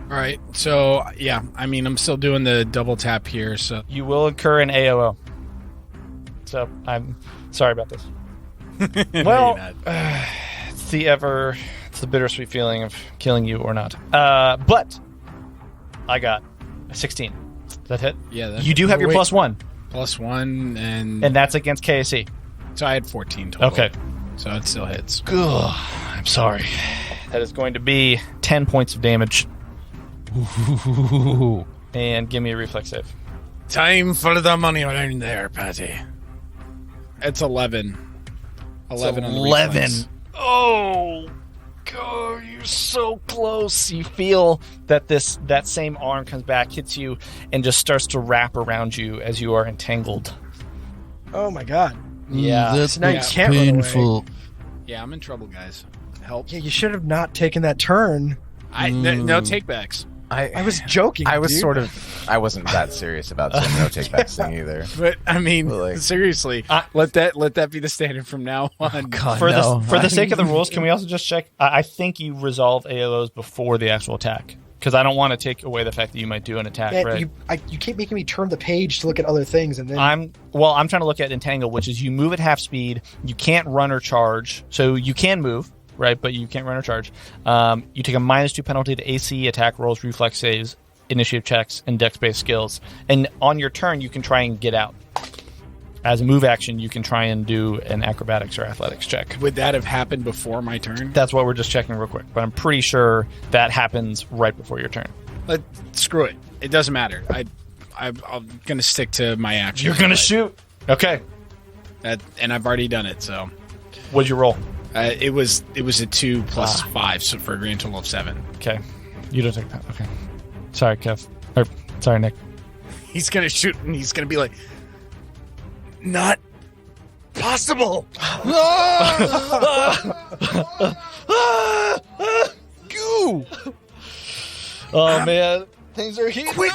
All right. So yeah, I mean, I'm still doing the double tap here. So You will incur an AOO. So I'm sorry about this. Well, it's the bittersweet feeling of killing you or not. But I got a 16. Does that hit? yeah, You do have your +1, +1, and and that's against KSE. so I had 14 total. Okay. So it still hits. Ugh, I'm sorry. That is going to be 10 points of damage. And give me a reflex save. Time for the money around there, Patty. It's 11. 11 on the 11. reflex. Oh, God, you're so close. You feel that that same arm comes back, hits you, and just starts to wrap around you as you are entangled. Oh my god. Yeah. That's So now you can't run away. painful. Yeah, I'm in trouble, guys. Help. Yeah, you should have not taken that turn. No takebacks. I was joking. I was dude. I wasn't that serious about the no take back thing either. But I mean, Like- seriously, let that be the standard from now on. God, For no. the sake of the rules, can we also just check? I think you resolve AOs before the actual attack. Because I don't want to take away the fact that you might do an attack, Man, right? you keep making me turn the page to look at other things, and then I'm trying to look at Entangle, which is you move at half speed, you can't run or charge, so you can move, right? But you can't run or charge. You take a -2 penalty to AC, attack rolls, reflex saves, initiative checks, and dex-based skills. And on your turn, you can try and get out. As a move action, you can try and do an acrobatics or athletics check. Would that have happened before my turn? That's what we're just checking real quick, but I'm pretty sure that happens right before your turn. Screw it. It doesn't matter. I'm gonna stick to my action. You're gonna shoot. Okay. And I've already done it. So What'd you roll? it was a 2 plus 5, so for a grand total of 7. Okay. You don't take that. Okay. Sorry, Kev. Or, sorry, Nick. He's gonna shoot, and he's gonna be like, "Not possible." Goo! Oh, man. Things are heating. Quick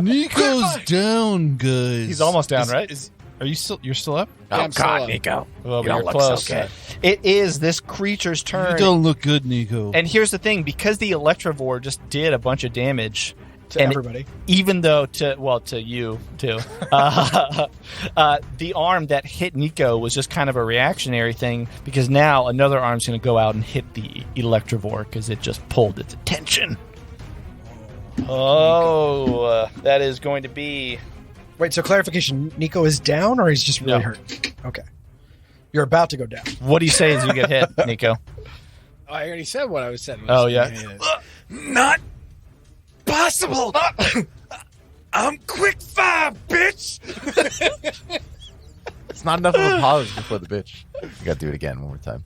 Nico's down, guys. He's almost down, right? Are you still? You're still up? Yeah, I'm still God, up. Nico. Well, You but don't you're look close. so good. It is this creature's turn. You don't look good, Nico. And here's the thing, because the Electrovore just did a bunch of damage to and everybody. even though to you too, the arm that hit Nico was just kind of a reactionary thing, because now another arm's going to go out and hit the Electrovore because it just pulled its attention. Oh, that is going to be... Wait, so clarification: Nico is down, or he's just really No. hurt? Okay, you're about to go down. What do you say as you get hit, Nico? I already said what I was saying. Oh, yeah. Not possible. I'm quick fire, bitch. It's not enough of a pause before the bitch. You gotta do it again one more time.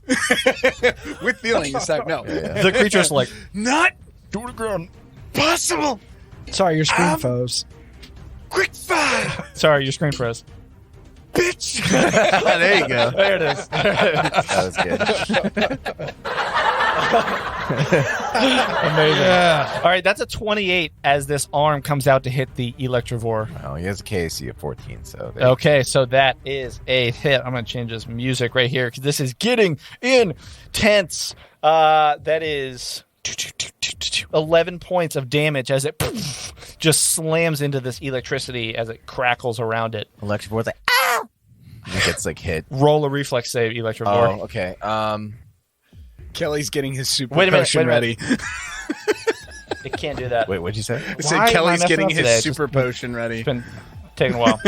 With feeling this time. No, Yeah. The creature's like, not do it again. possible. Sorry, your screen froze. Quick fire, Sorry, your screen froze. bitch. There you go. There it is. That was good. Amazing. All right, that's a 28 as this arm comes out to hit the Electrovore. Well, he has a KC of 14, so there Okay, so that is a hit. I'm going to change this music right here because this is getting intense. That is 11 points of damage as it just slams into this electricity as it crackles around it. Electrovore's like, ah! He gets like hit. Roll a reflex save, Electrovore. Oh, okay. Kelly's getting his super Wait a minute, potion wait a minute. ready. It can't do that. Wait, what'd you say? I Why said am I Kelly's messing getting up his today? It's super potion ready. It's been taking a while.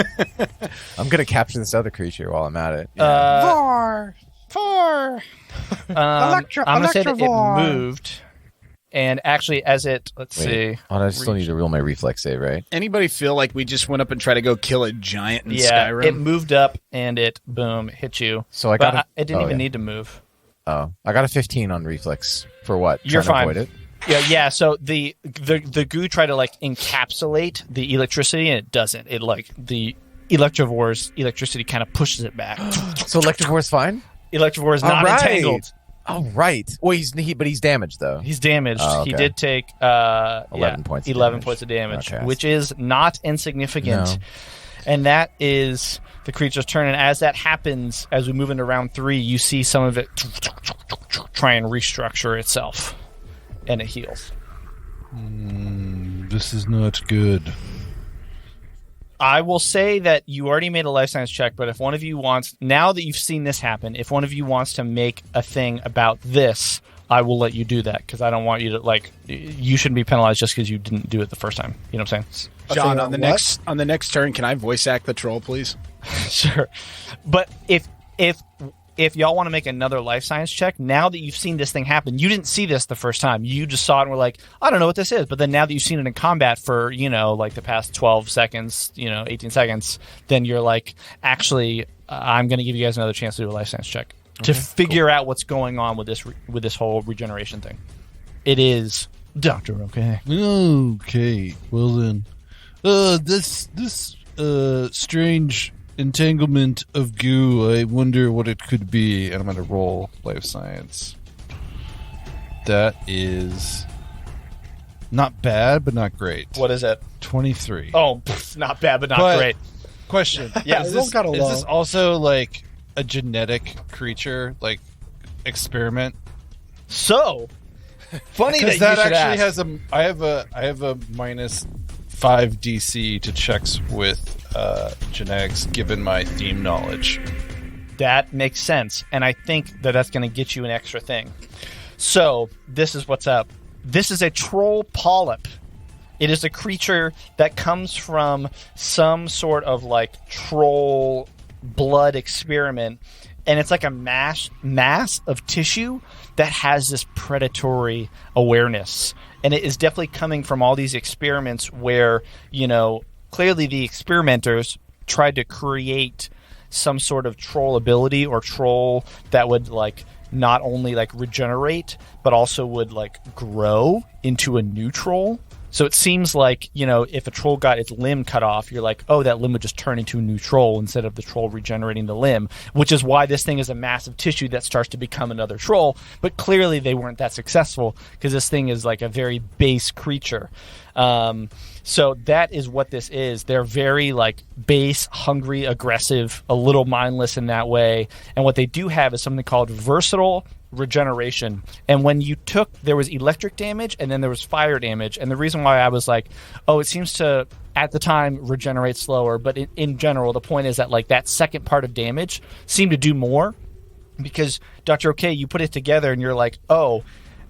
I'm gonna capture this other creature while I'm at it. Four. I'm gonna say that it Electrovore. moved, and actually, as it let's see, Oh, I still need to roll my reflex save, right? Anybody feel like we just went up and tried to go kill a giant in yeah, Skyrim? it moved up and it boom hit you. So I But got. it didn't even need to move. Oh, I got a 15 on reflex for what? You're Trying fine. to avoid it. Yeah. So the goo tried to like encapsulate the electricity, and it doesn't. It like the Electrovore's electricity kind of pushes it back. So Electrovore's fine. Electrovore is not All right. entangled. Oh right. Well, but he's damaged though. He's damaged. Oh, okay. He did take 11 points of 11 damage. points of damage, Okay. which is not insignificant. No. And that is the creature's turn. And as that happens, as we move into round 3, you see some of it try and restructure itself, and it heals. This is not good. I will say that you already made a life science check, but if one of you wants, now that you've seen this happen, if one of you wants to make a thing about this, I will let you do that, because I don't want you to, like, you shouldn't be penalized just because you didn't do it the first time. You know what I'm saying? John, thing on the what? next turn, can I voice act the troll, please? Sure. But if y'all want to make another life science check, now that you've seen this thing happen, you didn't see this the first time. You just saw it and were like, I don't know what this is. But then now that you've seen it in combat for, like the past 12 seconds, 18 seconds, then you're like, actually, I'm going to give you guys another chance to do a life science check to figure out what's going on with this whole regeneration thing. It is Dr. Okay. Okay, well then, this strange entanglement of goo, I wonder what it could be, and I'm going to roll life science. That is not bad, but not great. What is it? 23. Oh, not bad, but not great. Question. Yeah, is roll kinda is low. this also like a genetic creature, like experiment? So, funny that Because you that should actually ask. has I have a minus 5 DC to checks with genetics, given my theme knowledge. That makes sense, and I think that that's going to get you an extra thing. So, this is what's up. This is a troll polyp. It is a creature that comes from some sort of like troll blood experiment, and it's like a mass of tissue that has this predatory awareness. And it is definitely coming from all these experiments where, clearly the experimenters tried to create some sort of troll ability or troll that would like not only like regenerate, but also would like grow into a new troll. So it seems like, if a troll got its limb cut off, you're like, oh, that limb would just turn into a new troll instead of the troll regenerating the limb, which is why this thing is a massive tissue that starts to become another troll. But clearly they weren't that successful because this thing is like a very base creature. So that is what this is. They're very like base, hungry, aggressive, a little mindless in that way. And what they do have is something called versatile regeneration. And when you there was electric damage and then there was fire damage. And the reason why I was like, oh, it seems to at the time regenerate slower, but in general the point is that like that second part of damage seemed to do more, because Dr. OK, you put it together and you're like, oh,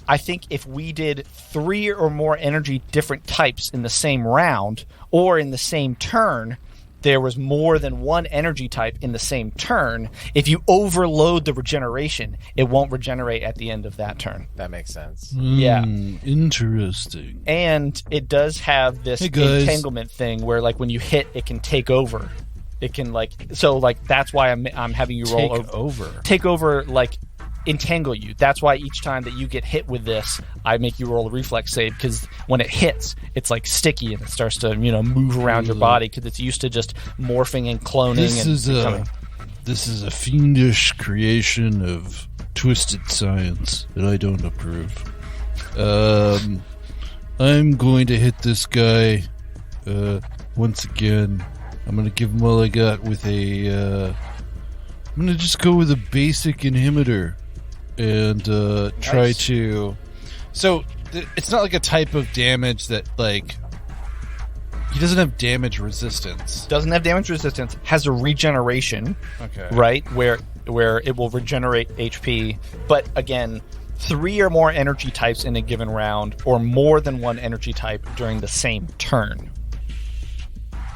I think if we did 3 or more energy different types in the same round or in the same turn, there was more than one energy type in the same turn. If you overload the regeneration, it won't regenerate at the end of that turn. That makes sense. Yeah. Interesting. And it does have this Hey, guys. entanglement thing where like when you hit, it can take over. It can like, so like that's why I'm having you roll take over, like entangle you. That's why each time that you get hit with this, I make you roll a reflex save, because when it hits, it's like sticky and it starts to move around your body because it's used to just morphing and cloning. This is a fiendish creation of twisted science that I don't approve. I'm going to hit this guy once again. I'm going to give him all I got with I'm going to just go with a basic inhibitor and try to... So, it's not like a type of damage that, like... He doesn't have damage resistance. Doesn't have damage resistance, has a regeneration, Okay. right? Where it will regenerate HP. But again, 3 or more energy types in a given round, or more than one energy type during the same turn.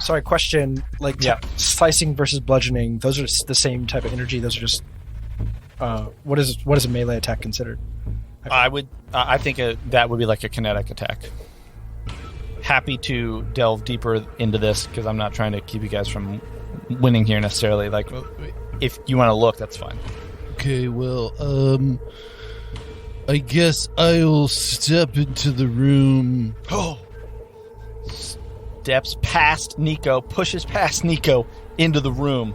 Sorry, question. Like, Yeah. slicing versus bludgeoning, those are the same type of energy. Those are just. What is a melee attack considered? I think that would be like a kinetic attack. Happy to delve deeper into this because I'm not trying to keep you guys from winning here necessarily. Like, if you want to look, that's fine. Okay, well, I guess I'll step into the room. Steps past Nico, pushes past Nico into the room.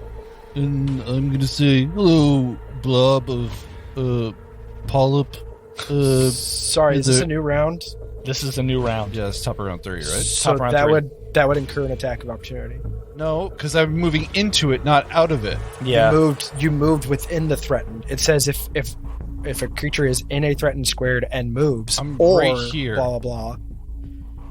And I'm gonna say, hello, blob of Polyp. Sorry, is this a new round? This is a new round. Yeah, it's top of round 3, right? So Top round that 3. would incur an attack of opportunity. No, because I'm moving into it, not out of it. Yeah. You moved within the threatened. It says if a creature is in a threatened squared and moves, I'm or right here. blah blah blah.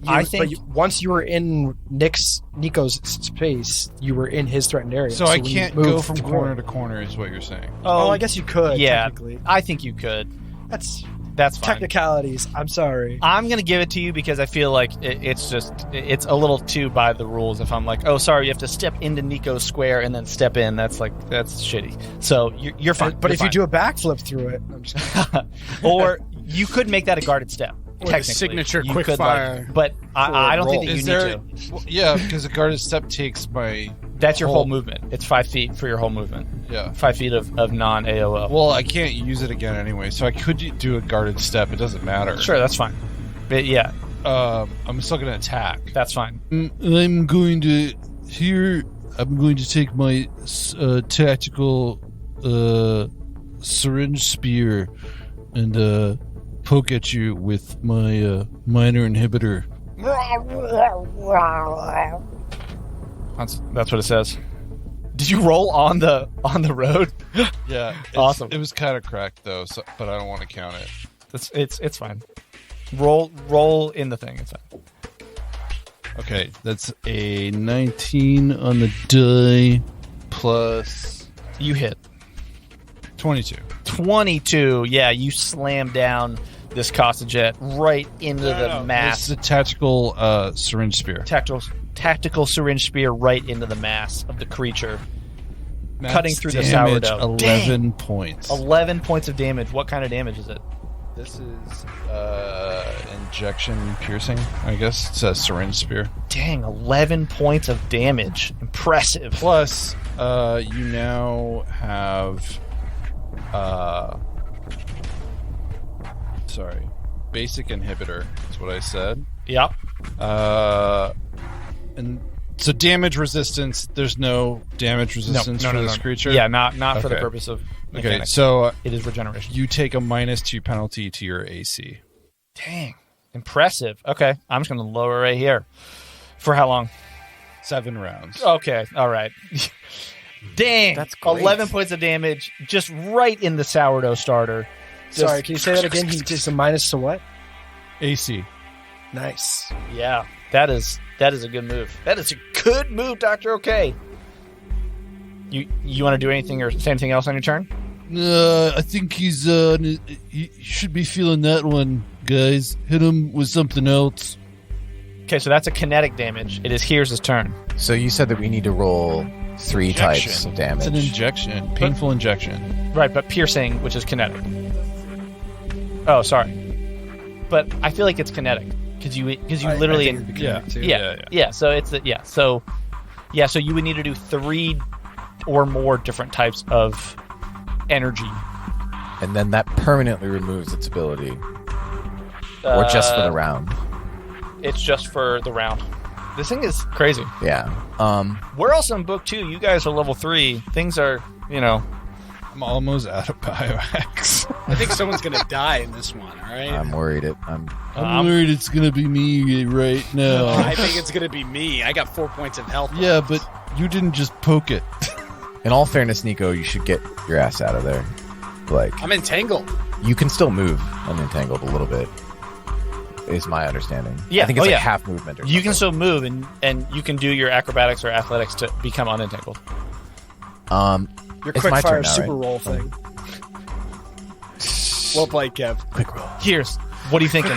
I think once you were in Nico's space, you were in his threatened area. So I when you can't moved go from to corner to corner, is what you're saying. Oh, I guess you could. yeah. technically. I think you could. That's That's fine. technicalities. I'm sorry. I'm gonna give it to you because I feel like it's a little too by the rules. If I'm like, oh, sorry, you have to step into Nico's square and then step in. That's shitty. So you're fine. But You're if fine. you do a backflip through it, I'm just or you could make that a guarded step. Or the Technically, signature you quick could, fire but I don't think that you Is need there? to. Well, yeah, because a guarded step takes my. That's your whole movement. It's 5 feet for your whole movement. Yeah. 5 feet of non AOO. Well, I can't use it again anyway, so I could do a guarded step. It doesn't matter. Sure, that's fine. But yeah, I'm still gonna attack. that's fine. I'm going to take my tactical syringe spear and poke at you with my minor inhibitor. That's what it says. Did you roll on the road? Yeah, Awesome. It was kind of cracked though, but I don't want to count it. It's fine. Roll in the thing. It's fine. Okay, that's a 19 on the die plus You hit 22. 22. Yeah, you slam down this Costajet right into the It's mass. a tactical syringe spear. Tactical syringe spear right into the mass of the creature, cutting Max through the damage, sourdough. 11 points. 11 points of damage. What kind of damage is it? This is injection piercing, I guess. It's a syringe spear. Dang, 11 points of damage. Impressive. Plus, you now have basic inhibitor is what I said. Yep. And so damage resistance, there's no damage resistance for this creature? Yeah, not for the Okay. purpose of Okay, mechanics. so It is regeneration. you take a -2 penalty to your AC. Dang. Impressive. Okay, I'm just going to lower right here. For how long? 7 rounds. Okay, all right. Dang. That's great. 11 points of damage just right in the sourdough starter. sorry. Can you say that again? He takes a minus to what? AC. Nice. Yeah, that is a good move. That is a good move, Dr. OK. You want to do anything or say anything else on your turn? I think he should be feeling that one, guys. Hit him with something else. Okay, so that's a kinetic damage. It is Heer's turn. So you said that we need to roll 3 types of damage. It's an injection. Painful injection. Right, but piercing, which is kinetic. Oh, sorry. But I feel like it's kinetic because you literally I think it'd be Yeah. kinetic, too. yeah. So it's so you would need to do 3 or more different types of energy, And then that permanently removes its ability. Or just for the round. It's just for the round. This thing is crazy. Yeah. We're also in book 2. You guys are level 3. Things are, I'm almost out of biohacks. I think someone's gonna die in this one. All right. I'm worried I'm worried it's gonna be me right now. I think it's gonna be me. I got 4 points of health. Yeah, but you didn't just poke it. in all fairness, Nico, you should get your ass out of there. Like, I'm entangled. you can still move unentangled a little bit. Is my understanding. Yeah. I think it's Oh, like yeah. half movement or you can something. still move and you can do your acrobatics or athletics to become unentangled. Your It's quick my fire turn now, super right? roll thing. Well played, Kev. Quick roll. Heerz, what are you thinking?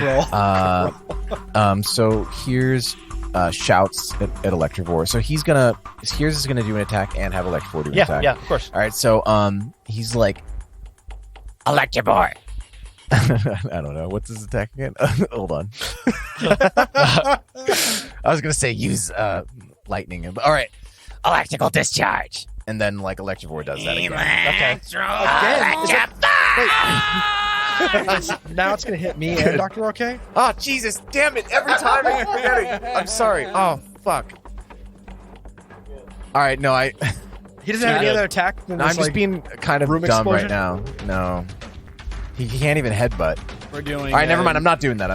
So Heerz shouts at Electrovore. So Heerz is gonna do an attack and have Electrovore do an attack. Yeah, of course. All right. So he's like, Electrovore. I don't know. What's his attack again? Hold on. I was gonna say use lightning. All right. Electrical discharge. And then like Electrovore does that again. Now it's gonna hit me and Dr. OK. Oh Jesus! Damn it! Every time I'm forgetting. I'm sorry. Oh fuck. All right. No, He doesn't have any other attack. Than I'm this, just like, being kind of room dumb explosion? right now. No. He can't even headbutt. We're doing. All right, never mind. I'm not doing that.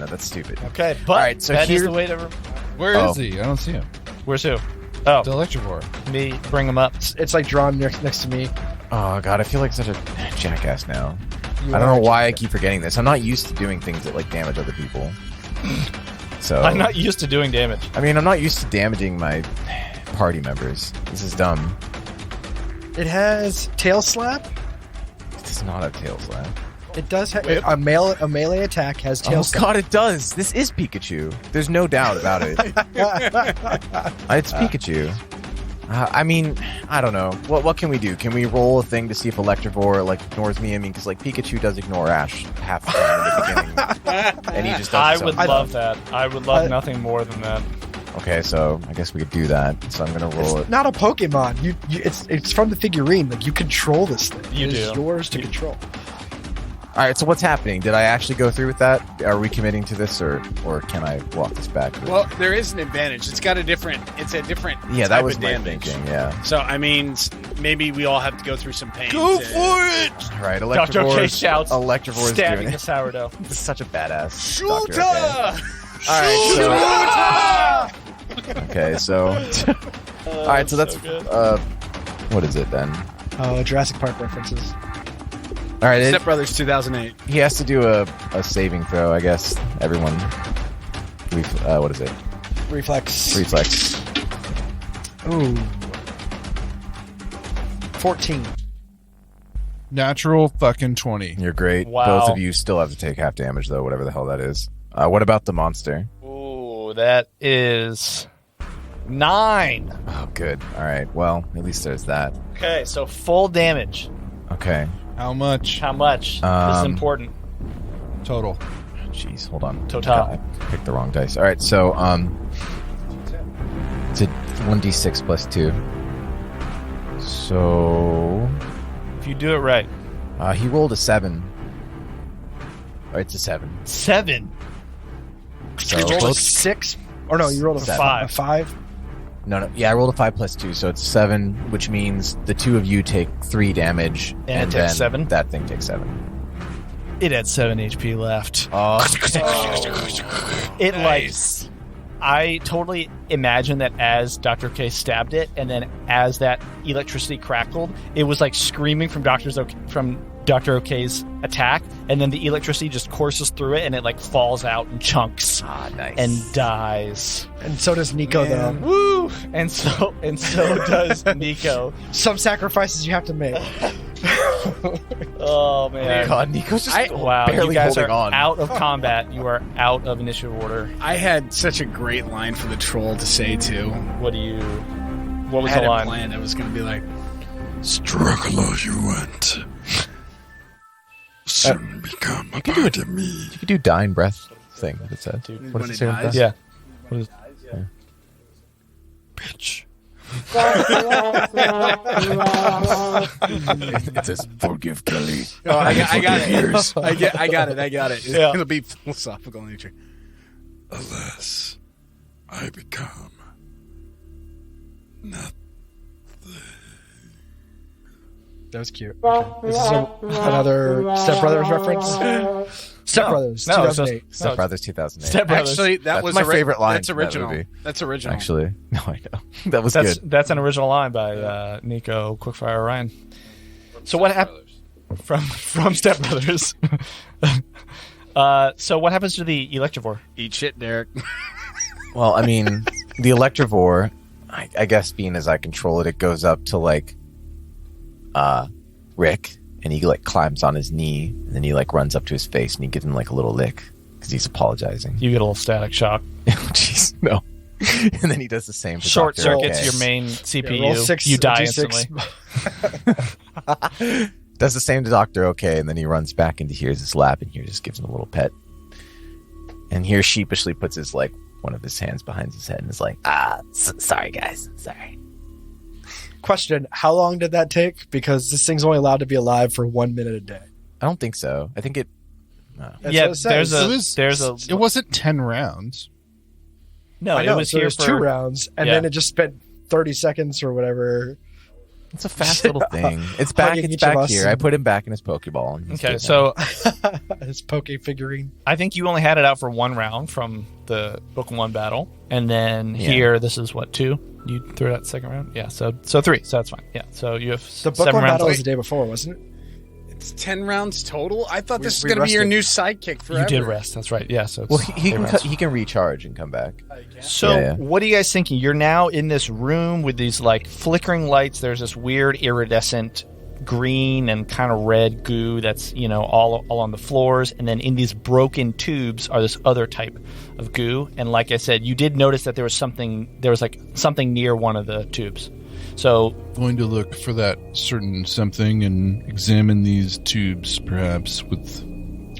That's stupid. Okay, but All right, so that is here- the way to... Where is he? I don't see him. Where's who? Oh, The Electrovore. me bring him up. It's like drawn next to me. Oh god, I feel like such a jackass now. You I don't are know why I a keep forgetting this. I'm not used to doing things that like damage other people. So I'm not used to doing damage. I mean, I'm not used to damaging my party members. This is dumb. It has tail slap. It does not have tail slap. It does have a melee attack has tail Oh slap. god, it does. This is Pikachu. There's no doubt about it. It's Pikachu. I mean, I don't know. What can we do? Can we roll a thing to see if Electrovore like ignores me? I mean, because like Pikachu does ignore Ash half the time in the beginning, and he just does. I his would own love stuff. that. I would love nothing more than that. Okay, so I guess we could do that. So I'm gonna roll it. Not a Pokemon. It's from the figurine. Like you control this thing. You It is do. yours to control. All right. So what's happening? Did I actually go through with that? Are we committing to this, or can I walk this back? Well, there is an advantage. It's a different yeah, type that was of my damage. thinking. Yeah. So I mean, maybe we all have to go through some pain. Go for it! All right, Dr. OK Electrovore shouts, Electrovore is stabbing doing the it. sourdough. This is such a badass. Shooter! Dr. OK. All right. So, okay. So. All right. So that's what is it then? Jurassic Park references. All right. Step Brothers 2008. He has to do a saving throw, I guess. Everyone. What is it? Reflex. Reflex. Ooh. 14. Natural fucking 20. You're great. Wow. Both of you still have to take half damage, though, whatever the hell that is. What about the monster? Ooh, that is 9. Oh, good. All right. Well, at least there's that. Okay, so full damage. Okay. How much How much? This is important. total? Jeez, hold on. Total. I picked the wrong dice. All right, so it's a 1d6 plus 2. So If you do it right. he rolled a 7. All right, it's a 7. 7. So You rolled a both- 6? Or no, you rolled a 5. A 5? No. Yeah, I rolled a 5 plus 2, so it's 7, which means the two of you take 3 damage, And it takes then 7? that thing takes 7. It had 7 HP left. Oh, It like I totally imagine that as Dr. K stabbed it, and then as that electricity crackled, it was like screaming from Dr. Ok's attack, and then the electricity just courses through it, and it like falls out in chunks nice. and dies. And so does Nico, though. Woo! And so does Nico. Some sacrifices you have to make. Oh man! God, Nico's just Wow, barely you guys holding are on. out of combat. You are out of initiative order. I had such a great line for the troll to say too. What I was had the a line? plan. I was going to be like, Struggle all you want. Soon become a part of me. You could do dying breath thing. What it said. Dude, What when does it it say? with dies? that? Yeah. Bitch. It says forgive Kelly. "Oh, I got it. I got it. Yeah. It'll be philosophical in nature." Alas, I become not. That was cute. Okay. This is another Step Brothers reference. Step Brothers, No, it's 2008. Step Brothers 2008. Step Brothers. Actually, that That's was my favorite line That's from that original. movie. That's original. Actually, no, I know that was That's good. that's an original line by Nico Quickfire Orion. So what happened from Step Brothers? So what happens to the Electrovore? Eat shit, Derek. Well, I mean, the Electrovore, I guess being as I control it, it goes up to like Rick, and he like climbs on his knee, and then he like runs up to his face and he gives him like a little lick because he's apologizing. You get a little static shock. Jeez, no. And then he does the same. To Short Dr. circuits OK. your main CPU. Yeah, roll six, you die D6. instantly. Does the same to Dr. OK, and then he runs back into Heer's lap, and Heer just gives him a little pet. And Heer sheepishly puts his like one of his hands behind his head and is like, sorry guys, sorry. Question: how long did that take? Because this thing's only allowed to be alive for 1 minute a day. I don't think so. I think it. That's Yeah, what it says. there's a. It wasn't 10 rounds. No, I know, it was so here there's for 2 rounds, and yeah. then it just spent 30 seconds or whatever. It's a fast little thing. It's back. Hugging It's each of back us here. I put him back in his Pokeball. And he's Okay, good so His Poke figurine. I think you only had it out for 1 round from the Book 1 battle, and then Yeah. here this is what 2. You threw that second round, yeah. So 3. So that's fine. Yeah. So you have The Book 7 1 rounds. battle was the day before, wasn't it? It's 10 rounds total. I thought this was we going to be your rested. new sidekick forever. You did rest. That's right. Yeah. So Well, it's he 8 can rounds. he can recharge and come back. So, Yeah. what are you guys thinking? You're now in this room with these like flickering lights. There's this weird iridescent green and kind of red goo that's all on the floors, and then in these broken tubes are this other type of goo. And like I said, you did notice that there was like something near one of the tubes. So Going to look for that certain something and examine these tubes, perhaps with,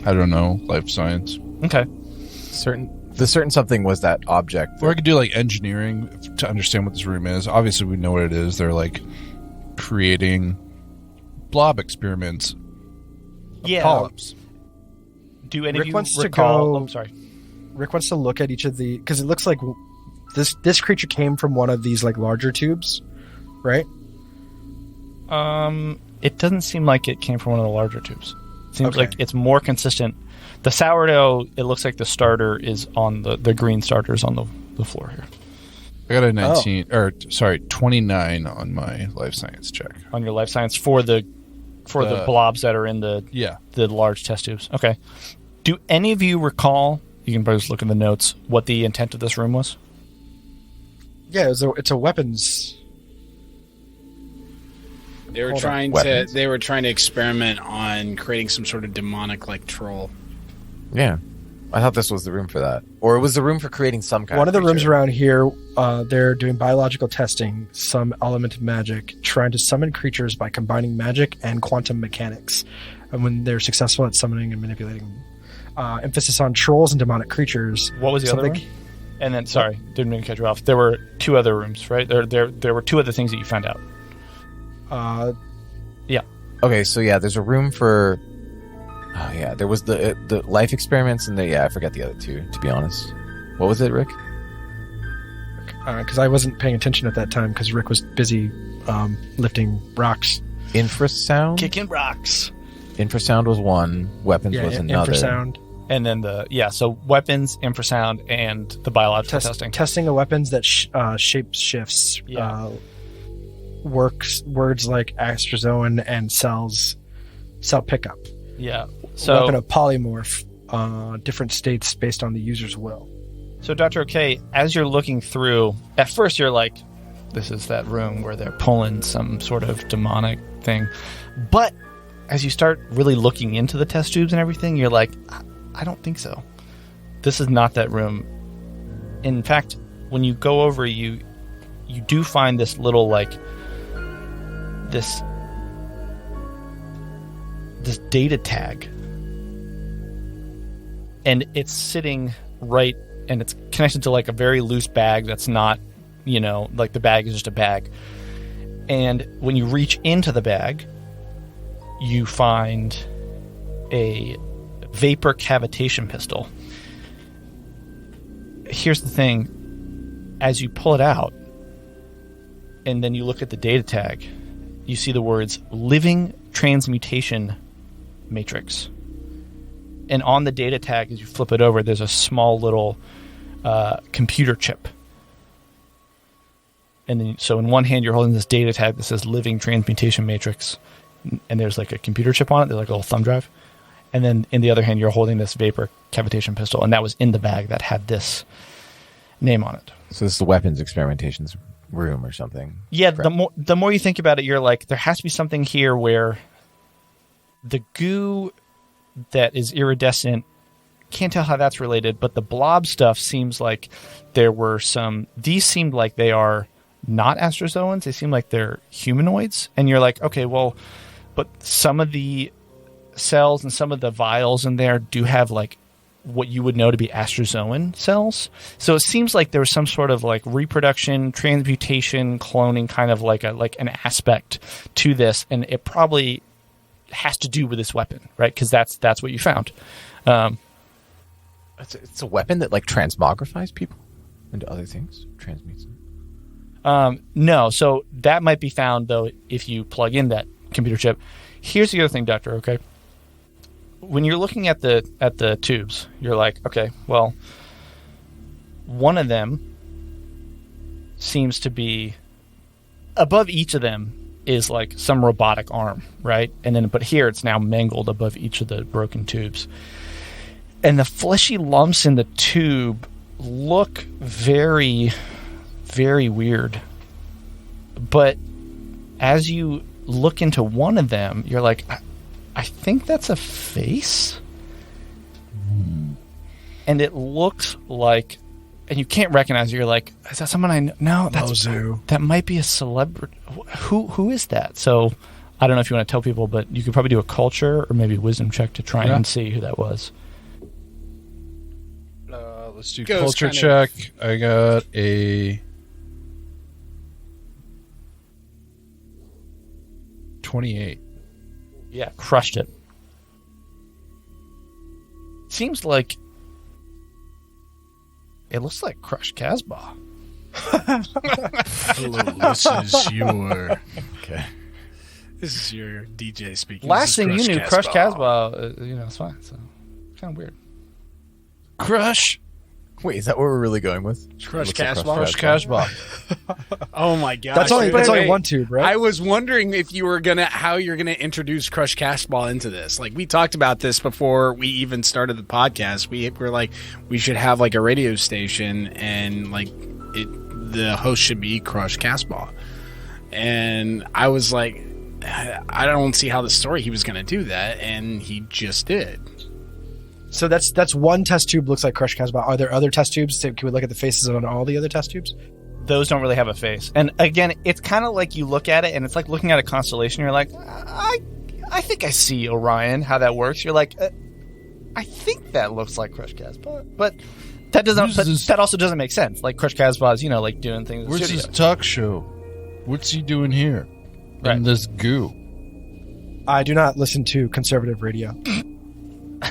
I don't know, life science. okay, The certain something was that object. Or I could do like engineering to understand what this room is. Obviously, we know what it is. They're like creating blob experiments. yeah. Polyps. Do any Rick of you wants to recall? go- I'm sorry. Rick wants to look at each of the, because it looks like this creature came from one of these like larger tubes, right? It doesn't seem like it came from one of the larger tubes. It seems Okay. like it's more consistent. The sourdough, it looks like the starter is on the green starter is on the floor here. I got a 19, or sorry, 29 on my life science check. On your life science for the blobs that are in the Yeah. large test tubes. Okay. Do any of you recall? You can both look in the notes. What the intent of this room was? Yeah, it's a weapons. They were Hold on. trying Weapons. they were trying to experiment on creating some sort of demonic like troll. Yeah, I thought this was the room for that, or it was the room for creating some kind. One of the rooms creature. around here, they're doing biological testing, some element of magic, trying to summon creatures by combining magic and quantum mechanics. And when they're successful at summoning and manipulating, emphasis on trolls and demonic creatures. What was the other Something- room? And then, sorry, didn't mean to cut you off. There were 2 other rooms, right? There were 2 other things that you found out. Okay, so yeah, there's a room for. Oh yeah, there was the life experiments and I forgot the other 2. To be honest, what was it, Rick? Because I wasn't paying attention at that time because Rick was busy lifting rocks. Infrasound. Kicking rocks. Infrasound was one. Weapons was another. Infrasound. And then so weapons, infrasound, and the biological testing. Testing of weapons that shape shifts. Yeah. Words like astrozoan and cell pickup. Yeah. Weapon So of polymorph. Different states based on the user's will. Dr. OK, as you're looking through, at first you're like, this is that room where they're pulling some sort of demonic thing. But as you start really looking into the test tubes and everything, you're like, I don't think so. This is not that room. In fact, when you go over, you do find this little like this data tag, and it's sitting right, and it's connected to like a very loose bag that's not, like the bag is just a bag. And when you reach into the bag, you find a vapor cavitation pistol. Here's the thing. As you pull it out, and then you look at the data tag, you see the words living transmutation matrix. And on the data tag, as you flip it over, there's a small little computer chip. And then, so in one hand, you're holding this data tag that says living transmutation matrix. And there's like a computer chip on it. There's like a little thumb drive. And then in the other hand, you're holding this vapor cavitation pistol. And that was in the bag that had this name on it. So this is the weapons experimentations room or something. Yeah, Correct. the more you think about it, you're like, there has to be something here where the goo that is iridescent, can't tell how that's related, but the blob stuff seems like there were some... These seemed like they are not astrozoans. They seem like they're humanoids. And you're like, okay, well, but some of the cells and some of the vials in there do have like what you would know to be astrozoan cells. So it seems like there was some sort of like reproduction, transmutation, cloning kind of like an aspect to this. And it probably has to do with this weapon, right? Because that's what you found. It's a weapon that like transmogrifies people into other things, transmutes them. No, so that might be found though if you plug in that computer chip. Here's the other thing, Doctor. Okay, when you're looking at the tubes, you're like, okay, well, one of them seems to be above each of them is like some robotic arm, right? And then, but here it's now mangled above each of the broken tubes. And the fleshy lumps in the tube look very, very weird. But as you look into one of them, you're like, I think that's a face. And it looks like, and you can't recognize it. You're like, is that someone I know? No, that might be a celebrity. Who is that? So I don't know if you want to tell people, but you could probably do a culture or maybe a wisdom check to try and see who that was. Let's do culture check. I got a 28. Yeah, crushed it. Seems like it looks like Crush Casbah. Hello, this is your DJ speaking. Last thing you knew, Crush Casbah, it's fine. So kind of weird. Crush. Wait, is that what we're really going with? Crush Casbah. Crush Casbah. Oh my god! That's only one tube, right? I was wondering if you were how you're gonna introduce Crush Casbah into this. Like we talked about this before we even started the podcast. We were like, we should have like a radio station, and like the host should be Crush Casbah. And I was like, I don't see how the story he was gonna do that, and he just did. So that's one test tube looks like Crush Casbah. Are there other test tubes? Can we look at the faces on all the other test tubes? Those don't really have a face. And again, it's kind of like you look at it and it's like looking at a constellation. You're like, I think I see Orion, how that works. You're like, I think that looks like Crush Casbah. But that doesn't. That also doesn't make sense. Like Crush Casbah is, like doing things. Where's his talk show? What's he doing here? Right. In this goo. I do not listen to conservative radio.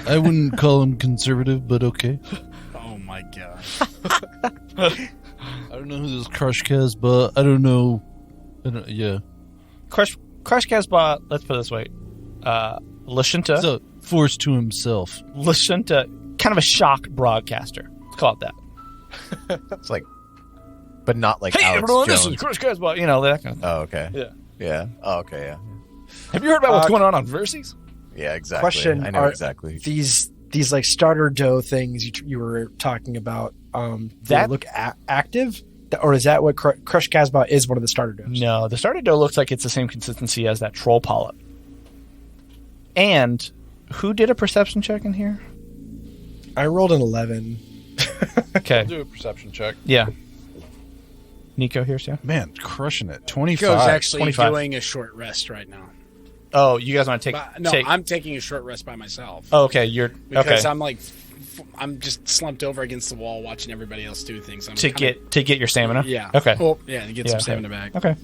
I wouldn't call him conservative, but okay. Oh my god. I don't know who this Crush Casbah. I don't know. Yeah. Crush Casbah, let's put it this way. Lashunta. He's a force to himself. Lashunta, kind of a shock broadcaster. Let's call it that. It's like, but not like hey, Alex everyone, Jones. this is Crush Casbah. That kind of thing. Oh, okay. Yeah. Yeah. Oh, okay, yeah. Have you heard about what's going on Verses? Yeah, exactly. Question: I know exactly. These like starter dough things you were talking about. They look active, or is that what Crush Casbah is? One of the starter doughs? No, the starter dough looks like it's the same consistency as that troll polyp. And who did a perception check in here? I rolled an 11. Okay, I'll do a perception check. Yeah. Nico here, yeah. Man, crushing it. 25. Nico's actually 25. doing a short rest right now. Oh, you guys want to take? I'm taking a short rest by myself. Oh, okay, because okay. I'm just slumped over against the wall watching everybody else do things. To get your stamina. Yeah. Okay. Well, yeah, to get some stamina back. Okay.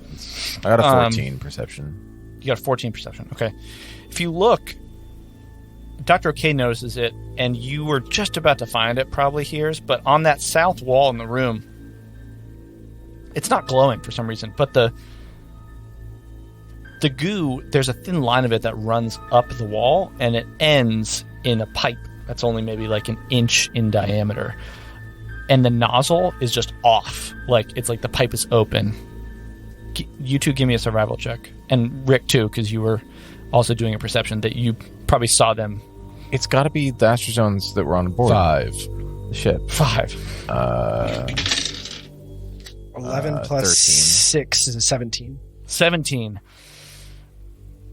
I got a 14 perception. You got a 14 perception. Okay. If you look, Dr. OK notices it, and you were just about to find it, probably Heerz, but on that south wall in the room, it's not glowing for some reason, but the goo, there's a thin line of it that runs up the wall, and it ends in a pipe that's only maybe like an inch in diameter. And the nozzle is just off. It's like the pipe is open. You two give me a survival check. And Rick, too, because you were also doing a perception that you probably saw them. It's got to be the astrozones that were on board. 5. The ship. 5. 11 plus 13. 6 is a 17. 17.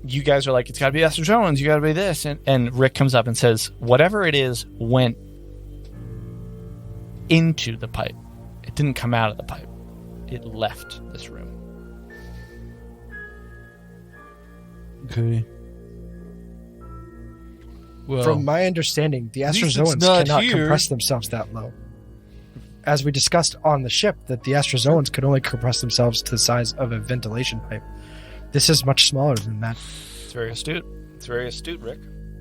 you guys are like, it's got to be Astrozoans, you got to be this. And Rick comes up and says, whatever it is went into the pipe. It didn't come out of the pipe. It left this room. Okay. Well, From my understanding, the least it's Astrozoans not cannot here. compress themselves that low. As we discussed on the ship, that the Astrozoans could only compress themselves to the size of a ventilation pipe. This is much smaller than that. It's very astute. It's very astute, Rick.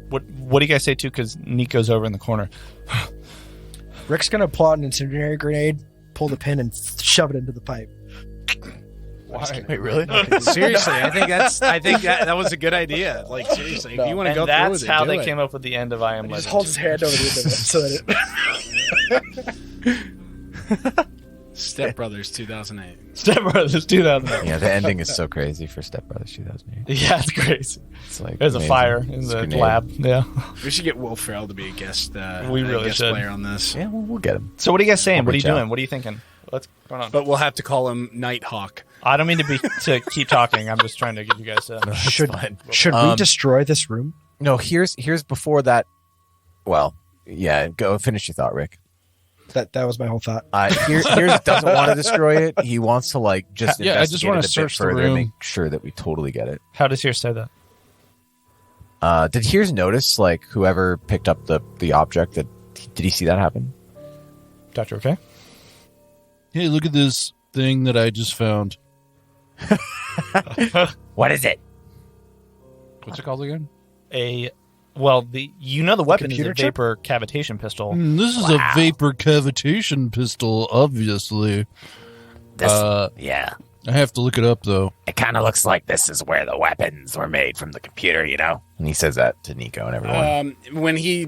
What do you guys say, too? Because Nico's over in the corner. Rick's going to pull out an incendiary grenade, pull the pin, and shove it into the pipe. Why? Wait, really? Seriously, I think that was a good idea. Like, seriously, if you want to go And through that's with it, how do they it. came up with the end of I Am He just Legend. holds his hand over the end of it so that it... Step Brothers 2008. Step Brothers 2008. Yeah, the ending is so crazy for Step Brothers 2008. Yeah, it's crazy. It's like There's a amazing. fire in It's a the grenade. lab. Yeah. We should get Will Ferrell to be a guest. We really guest should. player on this. Yeah, we'll get him. So what are you guys saying? What are you reach out. doing? What are you thinking? What's going on? But we'll have to call him Nighthawk. I don't mean to keep talking. I'm just trying to give you guys Should we Um, destroy this room? No, here's before that. Well, yeah, go finish your thought, Rick. That was my whole thought. Here's doesn't want to destroy it. He wants to like just Yeah, I just investigate wanna it a bit search the further and room. make sure that we totally get it. How does Heerz say that? Did Heerz notice like whoever picked up the object? Did he see that happen? Doctor, okay? hey, look at this thing that I just found. What is it? What's it called again? The weapon is a computer chip? vapor cavitation pistol. This is a vapor cavitation pistol, obviously. Yeah, I have to look it up, though. it kind of looks like this is where the weapons were made from the computer, you know. And he says that to Nico and everyone.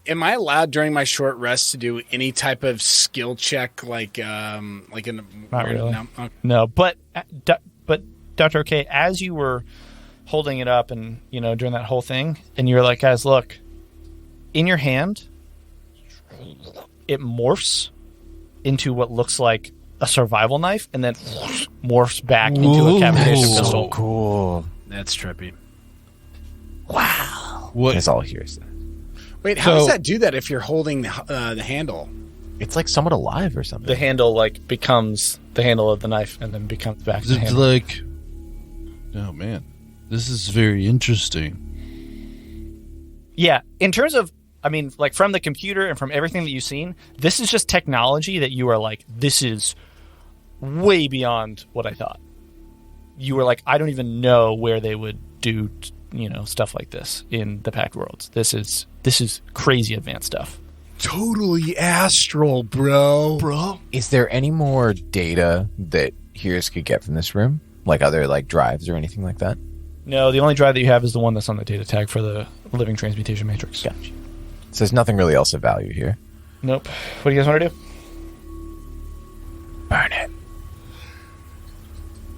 Am I allowed during my short rest to do any type of skill check, like in Not really. No? Okay. No, but Dr. OK, as you were holding it up and, during that whole thing, and you're like, guys, look, in your hand, it morphs into what looks like a survival knife and then morphs back into a cavitation pistol. Cool. That's trippy. What? It's all Heerz. Wait, how So- does that do that if you're holding the handle? It's like somewhat alive or something. The handle becomes the handle of the knife and then becomes back to the It's handle. like... Oh, man. This is very interesting. Yeah, in terms of, from the computer and from everything that you've seen, this is just technology that you are like, this is way beyond what I thought. You were like, I don't even know where they would do, stuff like this in the Pact Worlds. This is crazy advanced stuff. Totally astral, bro. Is there any more data that Heerz could get from this room? Like other drives or anything like that? No, the only drive that you have is the one that's on the data tag for the living transmutation matrix. Gotcha. So there's nothing really else of value here. Nope. What do you guys want to do? Burn it.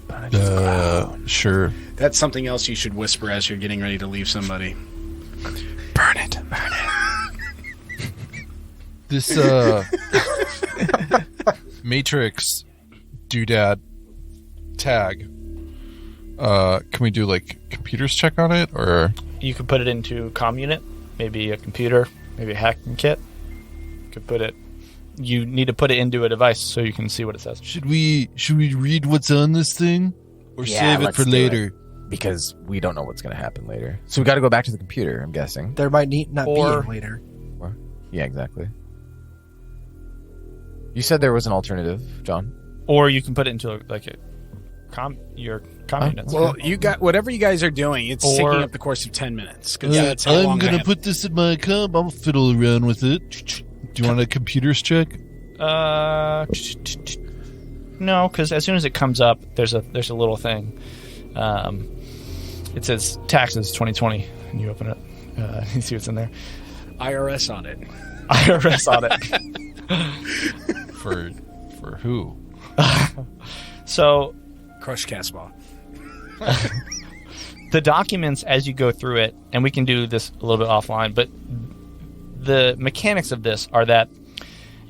Burn it to the ground. Sure. That's something else you should whisper as you're getting ready to leave somebody. Burn it. This, Matrix doodad tag. Can we do, computers check on it, or... You could put it into comm unit, maybe a computer, maybe a hacking kit. You could put it. You need to put it into a device so you can see what it says. Should we read what's on this thing? Or save it let's for do later? Because we don't know what's going to happen later. So we got to go back to the computer, I'm guessing. There might not Or- be later. Yeah, exactly. You said there was an alternative, John. Or you can put it into your comm units. Well, you got whatever you guys are doing. It's Or- taking up the course of 10 minutes. 'Cause that's how I'm long I gonna have. put this in my comp. I'll fiddle around with it. Do you want a computers check? No, because as soon as it comes up, there's a little thing. It says taxes 2020, and you open it. You see what's in there. IRS on it. IRS on it. For who? So Crush Castball. the documents, as you go through it, and we can do this a little bit offline, but the mechanics of this are that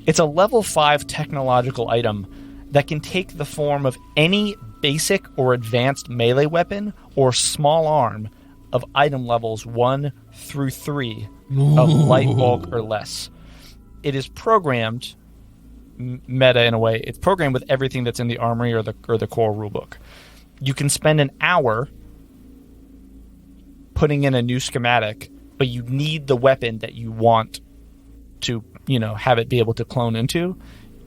it's a level 5 technological item that can take the form of any basic or advanced melee weapon or small arm of item levels 1 through 3 of light bulk or less. It is programmed meta in a way. It's programmed with everything that's in the armory or the core rulebook. You can spend an hour putting in a new schematic, but you need the weapon that you want to, have it be able to clone into.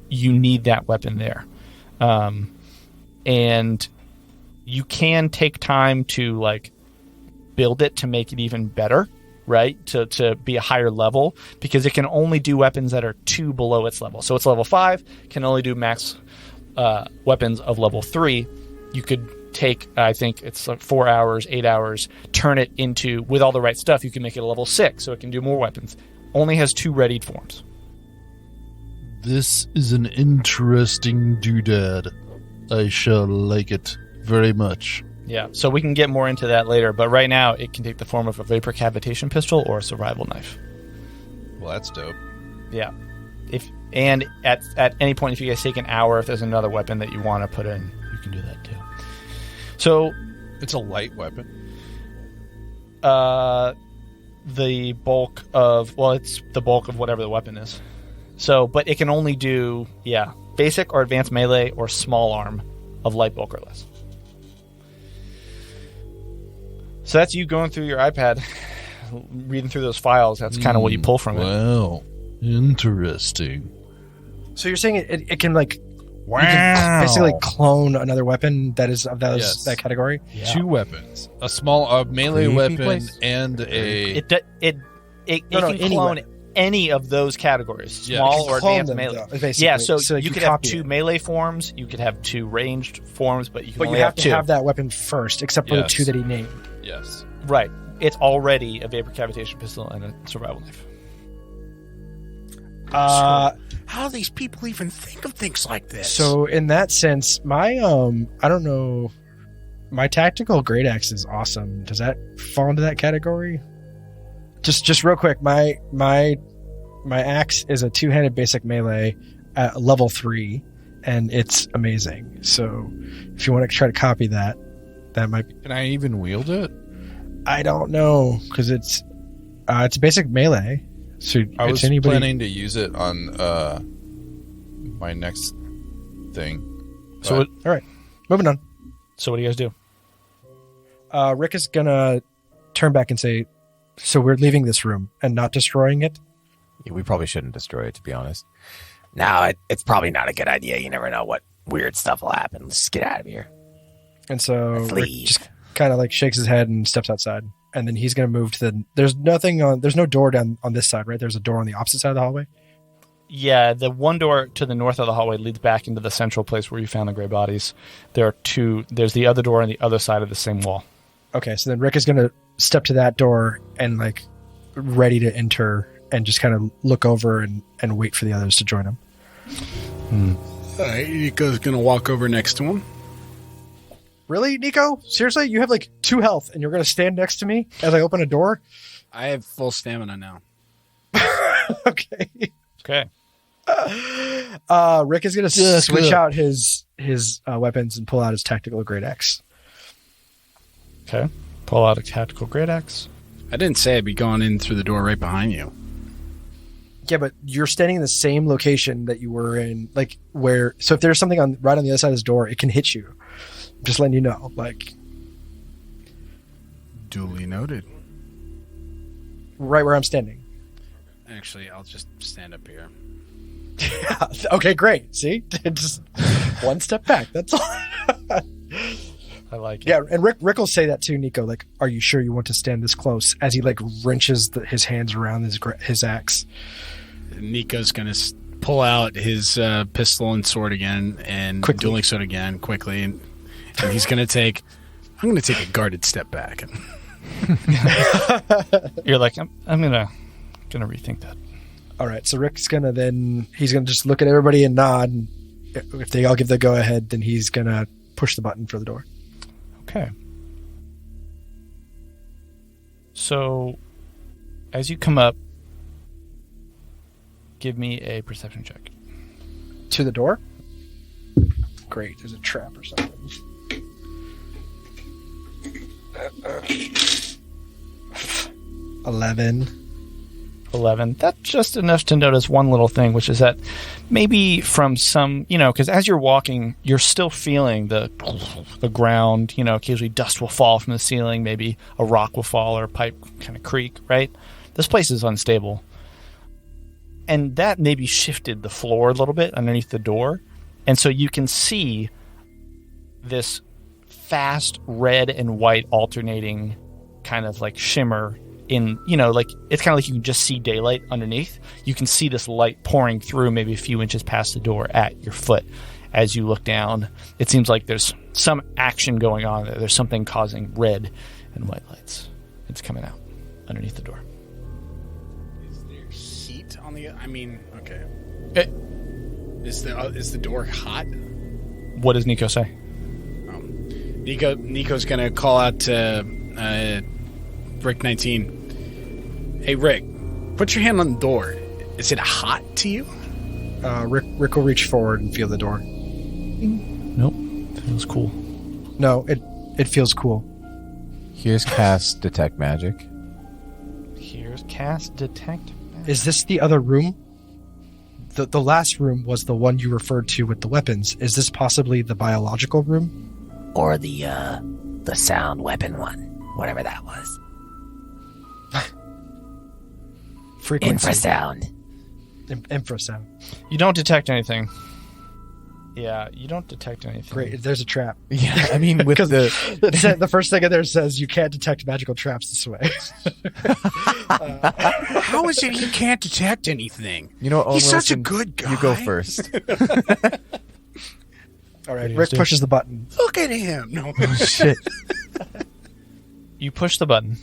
You need that weapon there. And you can take time to build it to make it even better, right? To be a higher level, because it can only do weapons that are 2 below its level. So it's level 5, can only do max weapons of level 3. You could take, I think it's 4 hours, 8 hours, turn it into, with all the right stuff, you can make it a level 6, so it can do more weapons. Only has 2 readied forms. This is an interesting doodad. I shall like it very much. Yeah, so we can get more into that later, but right now it can take the form of a vapor cavitation pistol or a survival knife. Well, that's dope. Yeah. And at any point, if you guys take an hour, if there's another weapon that you want to put in, you can do that too. So It's a light weapon. the bulk of, it's the bulk of whatever the weapon is. So, but it can only do, basic or advanced melee or small arm of light bulk or less. So that's you going through your iPad, reading through those files. That's kind of what you pull from it. Wow. Interesting. So you're saying it can you can basically clone another weapon that is of that category? Yeah. 2 weapons. A small melee Creepy weapon place. and a... It can clone any of those categories, small or clone advanced them, melee. though, basically. Yeah, so So you you could have copy 2 it. melee forms, you could have 2 ranged forms, but you can But only you have to 2. have that weapon first, except for the Yes. 2 that he named. Yes. Right. It's already a vapor cavitation pistol and a survival knife. How do these people even think of things like this? So in that sense, my I don't know, my tactical great axe is awesome. Does that fall into that category? Just real quick, my axe is a 2-handed basic melee at level 3, and it's amazing. So if you want to try to copy that might be. Can I even wield it? I don't know, because it's basic melee. So I was it's anybody. planning to use it on my next thing. So But- All right, moving on. So what do you guys do? Rick is gonna turn back and say, "So we're leaving this room and not destroying it." Yeah, we probably shouldn't destroy it, to be honest. No, it's probably not a good idea. You never know what weird stuff will happen. Let's just get out of here. And so Let's Rick leave. just kind of shakes his head and steps outside. And then he's going to move to the. There's no door down on this side, right? There's a door on the opposite side of the hallway. Yeah, the one door to the north of the hallway leads back into the central place where you found the gray bodies. There are 2. There's the other door on the other side of the same wall. Okay, so then Rick is going to step to that door and ready to enter and just kind of look over and wait for the others to join him. All right, Nico's going to walk over next to him. Really, Nico? Seriously? You have 2 health and you're going to stand next to me as I open a door? I have full stamina now. Okay. Okay. Rick is going to switch out his weapons and pull out his tactical great axe. Okay. Pull out a tactical great axe. I didn't say I'd be going in through the door right behind you. Yeah, but you're standing in the same location that you were in, where. So if there's something right on the other side of this door, it can hit you. Just letting you know, Duly noted. right where I'm standing. Actually, I'll just stand up here. Yeah. Okay, great. See, just one step back. That's all. I like it. Yeah, and Rick will say that too, Nico. Are you sure you want to stand this close? As he wrenches his hands around his axe. Nico's going to pull out his pistol and sword again and Quickly. dueling sword again quickly, and he's going to take. I'm going to take a guarded step back. You're like, I'm gonna rethink that. All right, so Rick's he's gonna just look at everybody and nod. And if they all give the go ahead, then he's gonna push the button for the door. Okay. So, as you come up, give me a perception check. To the door. Great, there's a trap or something. 11. 11. That's just enough to notice one little thing, which is that maybe from some, because as you're walking, you're still feeling the ground, occasionally dust will fall from the ceiling, maybe a rock will fall or a pipe kind of creak, right? This place is unstable. And that maybe shifted the floor a little bit underneath the door. And so you can see this fast red and white alternating kind of like shimmer in, it's kind of like you can just see daylight underneath. You can see this light pouring through maybe a few inches past the door at your foot as you look down. It seems like there's some action going on there. There's something causing red and white lights. It's coming out underneath the door. Is there heat on the... okay. Is the door hot? What does Nico say? Nico's going to call out to Rick 19. Hey, Rick, put your hand on the door. Is it hot to you? Rick will reach forward and feel the door. Nope. Feels cool. No, it feels cool. Here's cast Detect Magic. Here's cast Detect Magic. Is this the other room? The last room was the one you referred to with the weapons. Is this possibly the biological room? Or the sound weapon one. Whatever that was. Frequency. Infrasound. Infrasound. You don't detect anything. Yeah, you don't detect anything. Great, there's a trap. Yeah, I mean, with the first thing in there says you can't detect magical traps this way. How is it he can't detect anything? Owen He's such a Wilson, good guy. You go first. All right, Rick pushes the button. Look at him. No. Oh, shit. You push the button.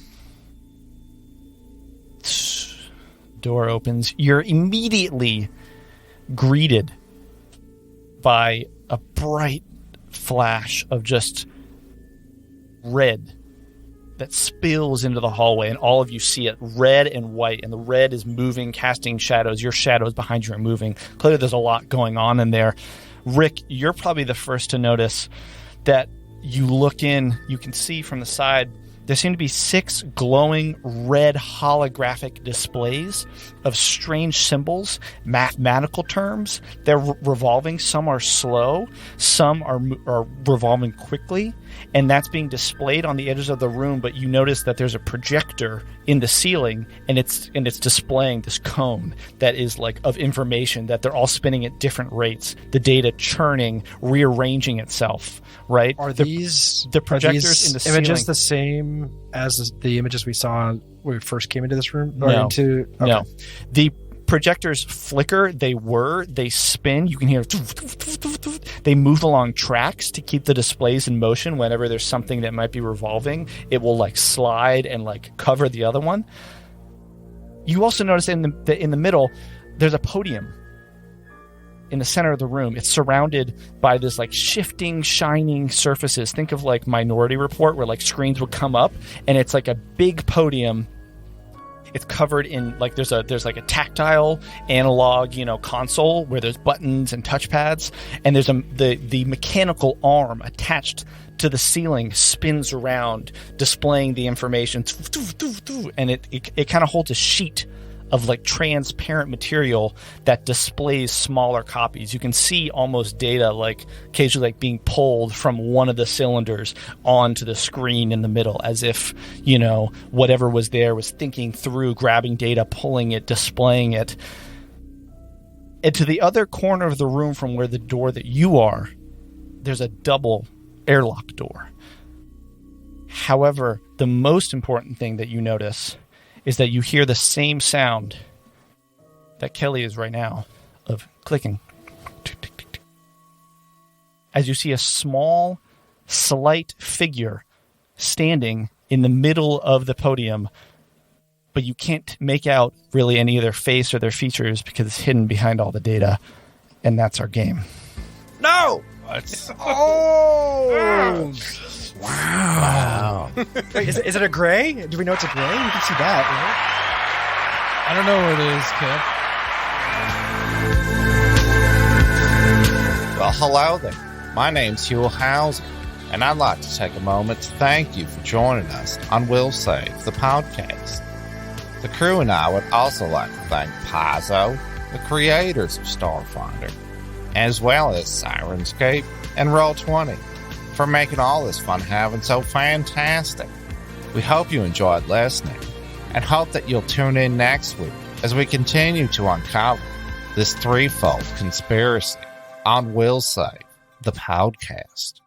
Door opens. You're immediately greeted by a bright flash of just red that spills into the hallway, and all of you see it red and white, and the red is moving, casting shadows. Your shadows behind you are moving. Clearly there's a lot going on in there. Rick, you're probably the first to notice that you look in, you can see from the side, there seem to be 6 glowing red holographic displays of strange symbols, mathematical terms. They're revolving. Some are slow. Some are revolving quickly. And that's being displayed on the edges of the room. But you notice that there's a projector in the ceiling, and it's displaying this cone that is like of information that they're all spinning at different rates. The data churning, rearranging itself. Right? Are these projectors in the ceiling images the same as the images we saw when we first came into this room? No. No. The projectors flicker. They spin. You can hear. They move along tracks to keep the displays in motion. Whenever there's something that might be revolving, it will like slide and like cover the other one. You also notice in the middle, there's a podium. In the center of the room, it's surrounded by this like shifting, shining surfaces. Think of like Minority Report, where like screens would come up, and it's like a big podium. It's covered in like there's like a tactile analog, console where there's buttons and touchpads, and there's the mechanical arm attached to the ceiling spins around, displaying the information, and it kind of holds a sheet of like transparent material that displays smaller copies. You can see almost data like occasionally like being pulled from one of the cylinders onto the screen in the middle, as if, whatever was there was thinking through, grabbing data, pulling it, displaying it. And to the other corner of the room from where the door that you are, there's a double airlock door. However, the most important thing that you notice is that you hear the same sound that Kelly is right now of clicking. As you see a small, slight figure standing in the middle of the podium, but you can't make out really any of their face or their features because it's hidden behind all the data. And that's our game. No! Oh! Wow. Wait, is it a gray? Do we know it's a gray? You can see that. I don't know where it is, Kev. Well, hello there. My name's Hugh Hauser, and I'd like to take a moment to thank you for joining us on Will Save, the podcast. The crew and I would also like to thank Paizo, the creators of Starfinder, as well as Syrinscape and Roll20 for making all this fun having so fantastic. We hope you enjoyed listening and hope that you'll tune in next week as we continue to uncover this threefold conspiracy on Will Save, the podcast.